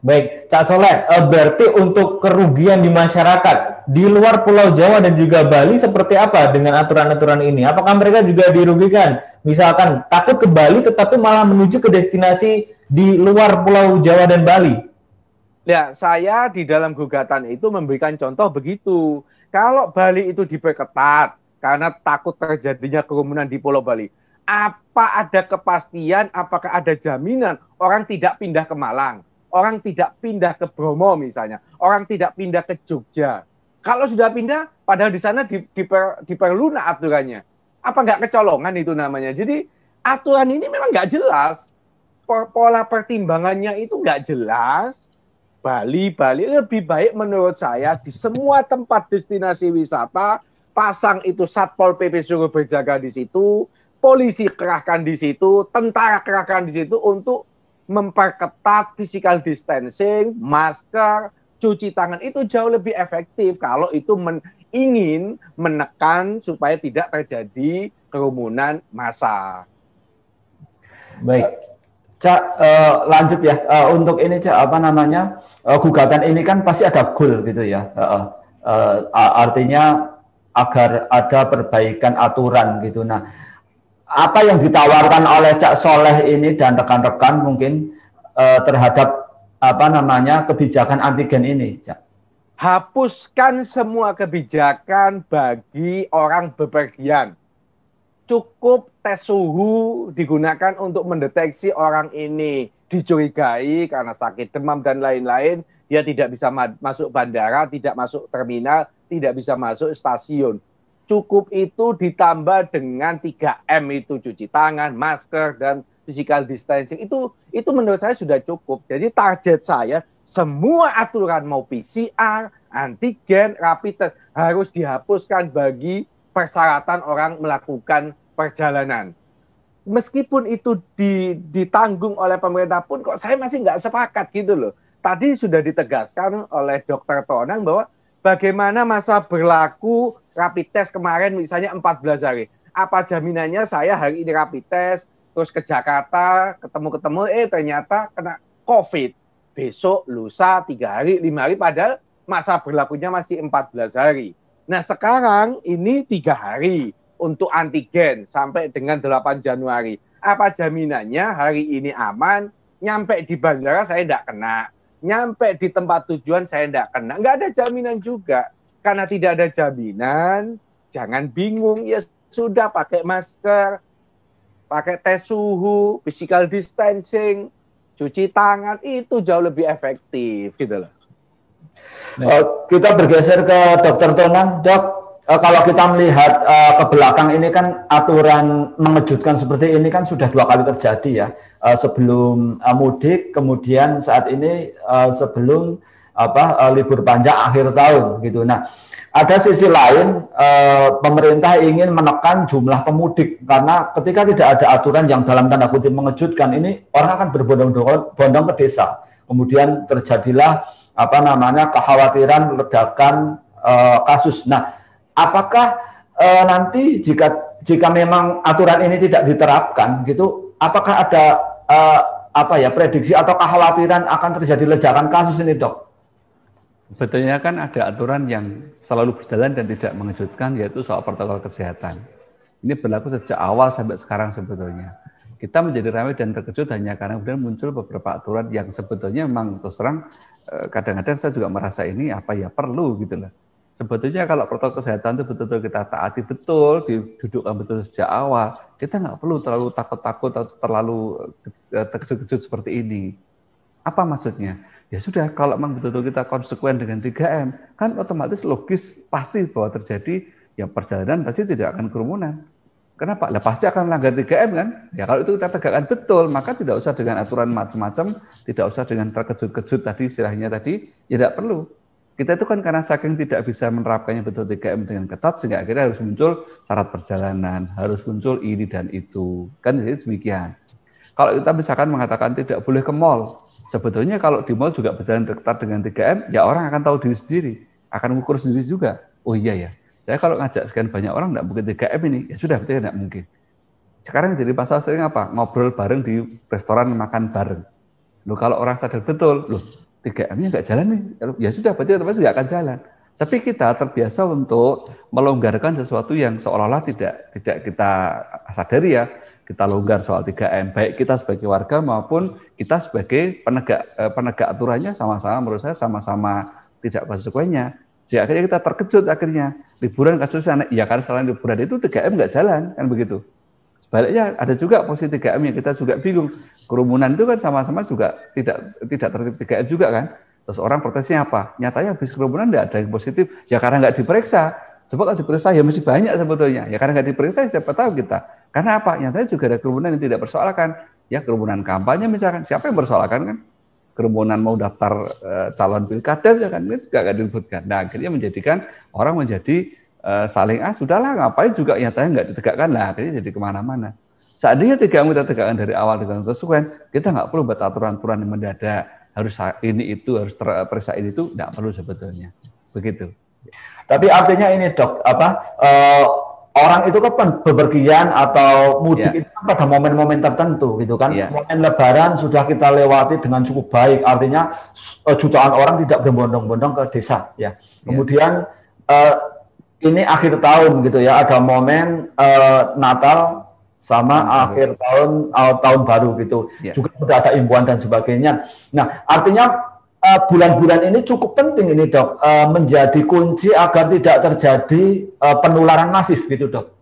Baik, Cak Soleh, berarti untuk kerugian di masyarakat di luar Pulau Jawa dan juga Bali seperti apa dengan aturan-aturan ini? Apakah mereka juga dirugikan? Misalkan takut ke Bali tetapi malah menuju ke destinasi di luar Pulau Jawa dan Bali? Ya, saya di dalam gugatan itu memberikan contoh begitu. Kalau Bali itu diperketat karena takut terjadinya kerumunan di Pulau Bali, apa ada kepastian, apakah ada jaminan orang tidak pindah ke Malang? Orang tidak pindah ke Bromo misalnya, orang tidak pindah ke Jogja. Kalau sudah pindah, padahal di sana diperlunak aturannya. Apa nggak kecolongan itu namanya? Jadi aturan ini memang nggak jelas. Pola pertimbangannya itu nggak jelas. Bali lebih baik menurut saya di semua tempat destinasi wisata, pasang itu Satpol PP suruh berjaga di situ, polisi kerahkan di situ, tentara kerahkan di situ untuk memperketat physical distancing, masker, cuci tangan itu jauh lebih efektif kalau itu ingin menekan supaya tidak terjadi kerumunan massa. Baik, Cak, lanjut ya. Untuk ini Cak, gugatan ini kan pasti ada goal gitu ya. Artinya agar ada perbaikan aturan gitu. Nah, apa yang ditawarkan oleh Cak Soleh ini dan rekan-rekan mungkin terhadap kebijakan antigen ini, Cak? Hapuskan semua kebijakan bagi orang bepergian. Cukup tes suhu digunakan untuk mendeteksi orang ini dicurigai karena sakit demam dan lain-lain, dia tidak bisa masuk bandara, tidak masuk terminal, tidak bisa masuk stasiun. Cukup itu ditambah dengan 3M itu, cuci tangan, masker, dan physical distancing. Itu menurut saya sudah cukup. Jadi target saya, semua aturan mau PCR, antigen, rapid test harus dihapuskan bagi persyaratan orang melakukan perjalanan. Meskipun itu ditanggung oleh pemerintah pun kok saya masih nggak sepakat gitu loh. Tadi sudah ditegaskan oleh Dr. Tonang bahwa bagaimana masa berlaku rapid test kemarin misalnya 14 hari. Apa jaminannya saya hari ini rapid test, terus ke Jakarta, ketemu-ketemu, ternyata kena COVID. Besok, lusa, 3 hari, 5 hari, padahal masa berlakunya masih 14 hari. Nah sekarang ini 3 hari untuk antigen sampai dengan 8 Januari. Apa jaminannya hari ini aman, nyampe di bandara saya tidak kena, nyampe di tempat tujuan saya tidak kena. Nggak ada jaminan juga. Karena tidak ada jaminan, jangan bingung, ya sudah pakai masker, pakai tes suhu, physical distancing, cuci tangan, itu jauh lebih efektif gitu loh. Kita bergeser ke Dokter Tonang, Dok. Kalau kita melihat ke belakang ini kan aturan mengejutkan seperti ini kan sudah 2 kali terjadi ya, sebelum mudik, kemudian saat ini sebelum libur panjang akhir tahun gitu. Nah, ada sisi lain pemerintah ingin menekan jumlah pemudik karena ketika tidak ada aturan yang dalam tanda kutip mengejutkan ini, orang akan berbondong-bondong ke desa. Kemudian terjadilah kekhawatiran ledakan kasus. Nah, apakah nanti jika memang aturan ini tidak diterapkan gitu, apakah ada prediksi atau kekhawatiran akan terjadi ledakan kasus ini, Dok? Sebetulnya kan ada aturan yang selalu berjalan dan tidak mengejutkan, yaitu soal protokol kesehatan. Ini berlaku sejak awal sampai sekarang sebetulnya. Kita menjadi ramai dan terkejut hanya karena kemudian muncul beberapa aturan yang sebetulnya memang terus terang kadang-kadang saya juga merasa ini perlu gitu loh. Sebetulnya kalau protokol kesehatan itu betul-betul kita taati betul, didudukkan betul sejak awal, kita nggak perlu terlalu takut-takut atau terlalu terkejut-kejut seperti ini. Apa maksudnya? Ya sudah, kalau memang betul-betul kita konsekuen dengan 3M, kan otomatis logis pasti bahwa terjadi ya perjalanan pasti tidak akan kerumunan. Kenapa? Lah pasti akan melanggar 3M kan? Ya kalau itu kita tegakkan betul, maka tidak usah dengan aturan macam-macam, tidak usah dengan terkejut-kejut tadi istilahnya tadi, ya tidak perlu. Kita itu kan karena saking tidak bisa menerapkannya betul 3M dengan ketat, sehingga akhirnya harus muncul syarat perjalanan, harus muncul ini dan itu. Kan jadi demikian. Kalau kita misalkan mengatakan tidak boleh ke mall, sebetulnya kalau di mall juga berjalan ketat dengan 3M, ya orang akan tahu diri sendiri, akan mengukur sendiri juga. Oh iya ya, saya kalau ngajak sekian banyak orang tidak mungkin 3M ini, ya sudah berarti tidak mungkin. Sekarang jadi pasal sering apa? Ngobrol bareng di restoran, makan bareng. Loh kalau orang sadar betul, loh 3M-nya nggak jalan nih, ya sudah berarti otomatis nggak akan jalan. Tapi kita terbiasa untuk melonggarkan sesuatu yang seolah-olah tidak kita sadari ya, kita longgar soal 3M, baik kita sebagai warga maupun kita sebagai penegak aturannya sama-sama menurut saya sama-sama tidak konsekuennya. Jadi akhirnya kita terkejut akhirnya, liburan kasusnya naik, ya karena selain liburan itu 3M nggak jalan, kan begitu. Sebaliknya ada juga posisi 3M yang kita juga bingung, kerumunan itu kan sama-sama juga tidak tertib 3M juga kan. Terus orang protesnya apa? Nyatanya habis kerumunan tidak ada yang positif, ya karena nggak diperiksa. Coba kalau diperiksa ya masih banyak sebetulnya. Ya karena nggak diperiksa siapa tahu kita. Karena apa? Nyatanya juga ada kerumunan yang tidak persoalkan. Ya kerumunan kampanye misalkan, siapa yang persoalkan kan? Kerumunan mau daftar calon pilkada ya kan, itu nggak diributkan. Nah akhirnya menjadikan orang menjadi saling sudahlah ngapain juga nyatanya nggak ditegakkan lah. Akhirnya jadi kemana-mana. Seandainya 3M kita tegakkan dari awal dengan konsekuen, kita nggak perlu buat aturan-aturan yang mendadak. Harus ini itu, harus periksa ini itu, tidak perlu sebetulnya. Begitu. Tapi artinya ini Dok, orang itu kan bepergian atau mudik itu kan pada momen-momen tertentu gitu kan. Momen Lebaran sudah kita lewati dengan cukup baik, artinya jutaan orang tidak berbondong-bondong ke desa ya. Kemudian ini akhir tahun gitu ya, ada momen Natal sama akhir tahun baru gitu. Juga sudah ada imbauan dan sebagainya. Nah, artinya bulan-bulan ini cukup penting ini Dok, menjadi kunci agar tidak terjadi penularan masif gitu Dok.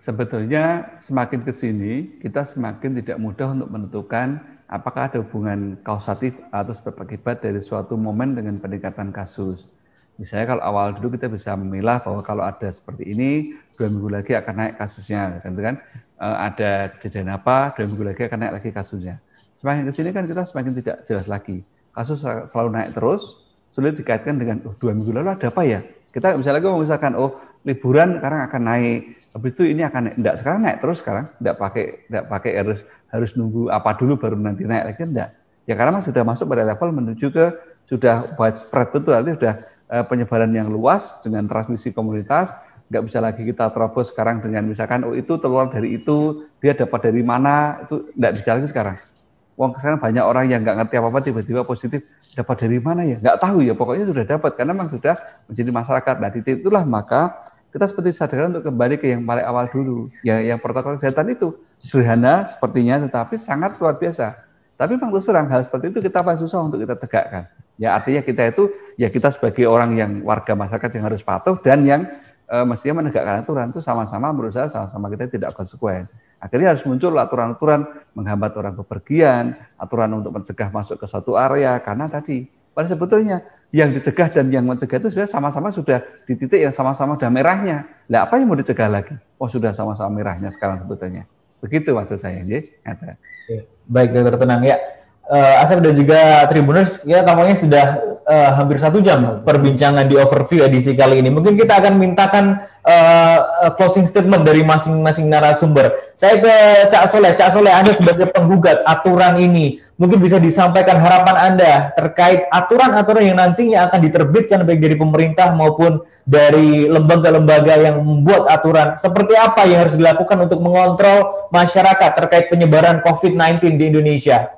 Sebetulnya semakin ke sini kita semakin tidak mudah untuk menentukan apakah ada hubungan kausatif atau sebab akibat dari suatu momen dengan peningkatan kasus. Misalnya kalau awal dulu kita bisa memilah bahwa kalau ada seperti ini 2 minggu lagi akan naik kasusnya, kan? Ada kejadian apa 2 minggu lagi akan naik lagi kasusnya. Semakin ke sini kan kita semakin tidak jelas lagi. Kasus selalu naik terus, sulit dikaitkan dengan 2 minggu lalu ada apa ya? Kita bisa lagi misalkan liburan sekarang akan naik, habis itu ini akan naik. Enggak, sekarang naik terus sekarang, enggak pakai harus nunggu apa dulu baru nanti naik lagi, enggak. Ya karena sudah masuk pada level menuju ke sudah widespread betul, artinya sudah penyebaran yang luas dengan transmisi komunitas, nggak bisa lagi kita terobos sekarang dengan misalkan itu telur dari itu, dia dapat dari mana, itu nggak bisa lagi sekarang. Wong sekarang banyak orang yang nggak ngerti apa-apa tiba-tiba positif, dapat dari mana ya? Nggak tahu ya, pokoknya sudah dapat karena memang sudah menjadi masyarakat. Nah, di titik itulah maka kita seperti sadar untuk kembali ke yang paling awal dulu. Yang protokol kesehatan itu sederhana sepertinya, tetapi sangat luar biasa. Tapi memang terus terang hal seperti itu kita paling susah untuk kita tegakkan. Ya artinya kita itu, ya kita sebagai orang yang warga masyarakat yang harus patuh dan yang mestinya menegakkan aturan itu sama-sama menurut saya sama-sama kita tidak konsekuen. Akhirnya harus muncul aturan-aturan menghambat orang bepergian, aturan untuk mencegah masuk ke suatu area, karena tadi padahal sebetulnya yang dicegah dan yang mencegah itu sudah sama-sama sudah di titik yang sama-sama sudah merahnya. Lah apa yang mau dicegah lagi? Oh sudah sama-sama merahnya sekarang sebetulnya. Begitu maksud saya. Baik, Dokter Tonang ya. Asep dan juga Tribuners, ya tampaknya sudah hampir 1 jam perbincangan di overview edisi kali ini. Mungkin kita akan mintakan closing statement dari masing-masing narasumber. Saya ke Cak Soleh. Cak Soleh, Anda sebagai penggugat aturan ini, mungkin bisa disampaikan harapan Anda terkait aturan-aturan yang nantinya akan diterbitkan baik dari pemerintah maupun dari lembaga-lembaga yang membuat aturan. Seperti apa yang harus dilakukan untuk mengontrol masyarakat terkait penyebaran COVID-19 di Indonesia?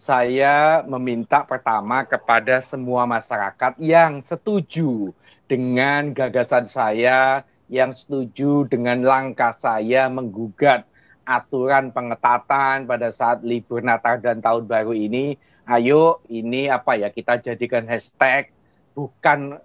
Saya meminta pertama kepada semua masyarakat yang setuju dengan gagasan saya, yang setuju dengan langkah saya menggugat aturan pengetatan pada saat libur Natal dan Tahun Baru ini. Ayo, ini kita jadikan hashtag, bukan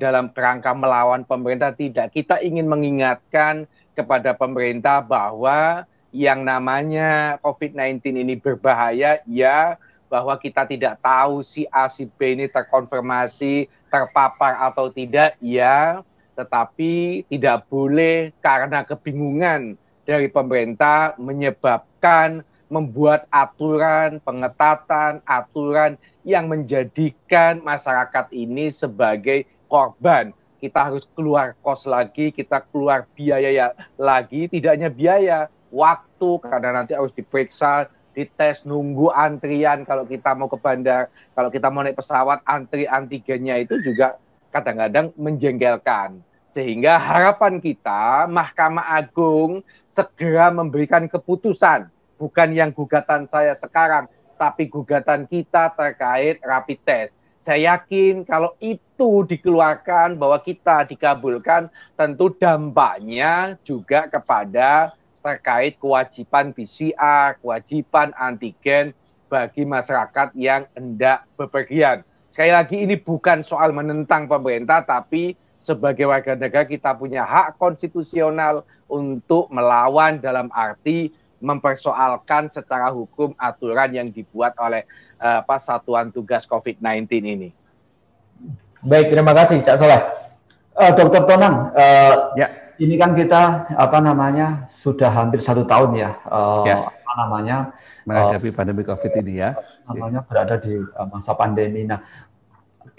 dalam kerangka melawan pemerintah, tidak. Kita ingin mengingatkan kepada pemerintah bahwa yang namanya COVID-19 ini berbahaya, ya, bahwa kita tidak tahu si A, si B ini terkonfirmasi, terpapar atau tidak, ya, tetapi tidak boleh karena kebingungan dari pemerintah menyebabkan membuat aturan, pengetatan, aturan yang menjadikan masyarakat ini sebagai korban. Kita harus keluar kos lagi, kita keluar biaya lagi, tidak hanya biaya, waktu, karena nanti harus diperiksa, dites, nunggu antrian kalau kita mau ke bandar, kalau kita mau naik pesawat, antri antigennya itu juga kadang-kadang menjengkelkan. Sehingga harapan kita, Mahkamah Agung segera memberikan keputusan, bukan yang gugatan saya sekarang, tapi gugatan kita terkait rapid test. Saya yakin kalau itu dikeluarkan, bahwa kita dikabulkan, tentu dampaknya juga kepada terkait kewajiban PCR, kewajiban antigen bagi masyarakat yang hendak bepergian. Sekali lagi ini bukan soal menentang pemerintah, tapi sebagai warga negara kita punya hak konstitusional untuk melawan dalam arti mempersoalkan secara hukum aturan yang dibuat oleh Satuan Tugas COVID-19 ini. Baik, terima kasih Cak Soleh. Dr. Tonang, ya. Ini kan kita sudah hampir 1 tahun ya, menghadapi pandemi COVID ini ya. Berada di masa pandemi. Nah,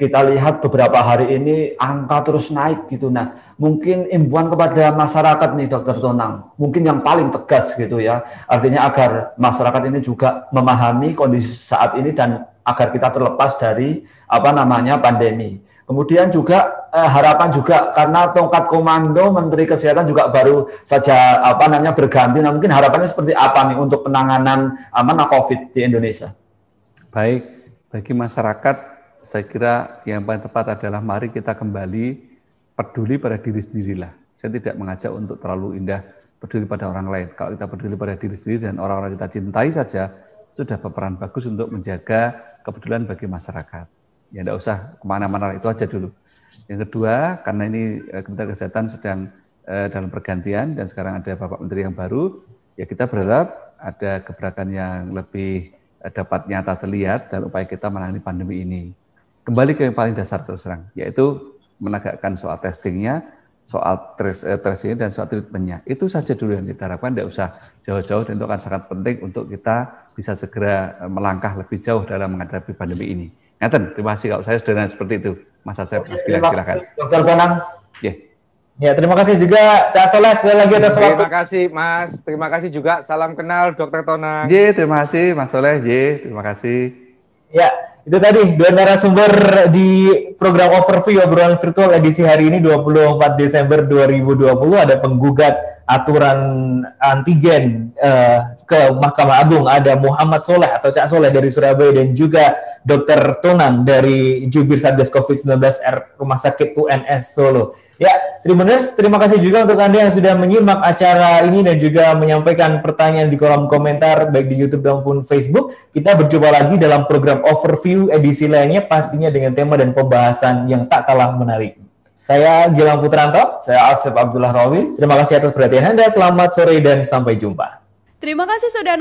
kita lihat beberapa hari ini angka terus naik gitu. Nah, mungkin imbauan kepada masyarakat nih, Dr. Tonang, mungkin yang paling tegas gitu ya. Artinya agar masyarakat ini juga memahami kondisi saat ini dan agar kita terlepas dari pandemi. Kemudian juga harapan juga karena tongkat komando Menteri Kesehatan juga baru saja berganti. Nah, mungkin harapannya seperti apa nih untuk penanganan COVID di Indonesia? Baik, bagi masyarakat saya kira yang paling tepat adalah mari kita kembali peduli pada diri sendirilah. Saya tidak mengajak untuk terlalu indah peduli pada orang lain. Kalau kita peduli pada diri sendiri dan orang-orang kita cintai saja, sudah berperan bagus untuk menjaga kepedulian bagi masyarakat. Ya tidak usah kemana-mana, itu aja dulu. Yang kedua, karena ini Kementerian Kesehatan sedang dalam pergantian dan sekarang ada Bapak Menteri yang baru, ya kita berharap ada gebrakan yang lebih dapat nyata terlihat dan upaya kita menangani pandemi ini. Kembali ke yang paling dasar terus terang, yaitu menegakkan soal testingnya, soal tracing dan soal treatmentnya. Itu saja dulu yang kita harapkan, tidak usah jauh-jauh, dan itu akan sangat penting untuk kita bisa segera melangkah lebih jauh dalam menghadapi pandemi ini. Ngaten, terima kasih kalau saya sederhana seperti itu, Mas Asep. Silakan. Dr. Tonang. Ya, terima kasih juga Cak Soleh sekali lagi atas waktu. Terima kasih Mas, terima kasih juga. Salam kenal Dr. Tonang. Terima kasih Mas Soleh. Terima kasih. Ya, Itu tadi dua narasumber di program Overview obrolan virtual edisi hari ini 24 Desember 2020. Ada penggugat aturan antigen ke Mahkamah Agung. Ada Muhammad Soleh atau Cak Soleh dari Surabaya dan juga Dr. Tonang dari Jubir Satgas COVID-19 Rumah Sakit UNS Solo. Ya, Tribuners, terima kasih juga untuk Anda yang sudah menyimak acara ini dan juga menyampaikan pertanyaan di kolom komentar baik di YouTube maupun Facebook. Kita berjumpa lagi dalam program Overview edisi lainnya pastinya dengan tema dan pembahasan yang tak kalah menarik. Saya Gilang Putranto, Saya Asep Abdullah Rawi. terima kasih atas perhatian Anda, selamat sore dan sampai jumpa. Terima kasih sudah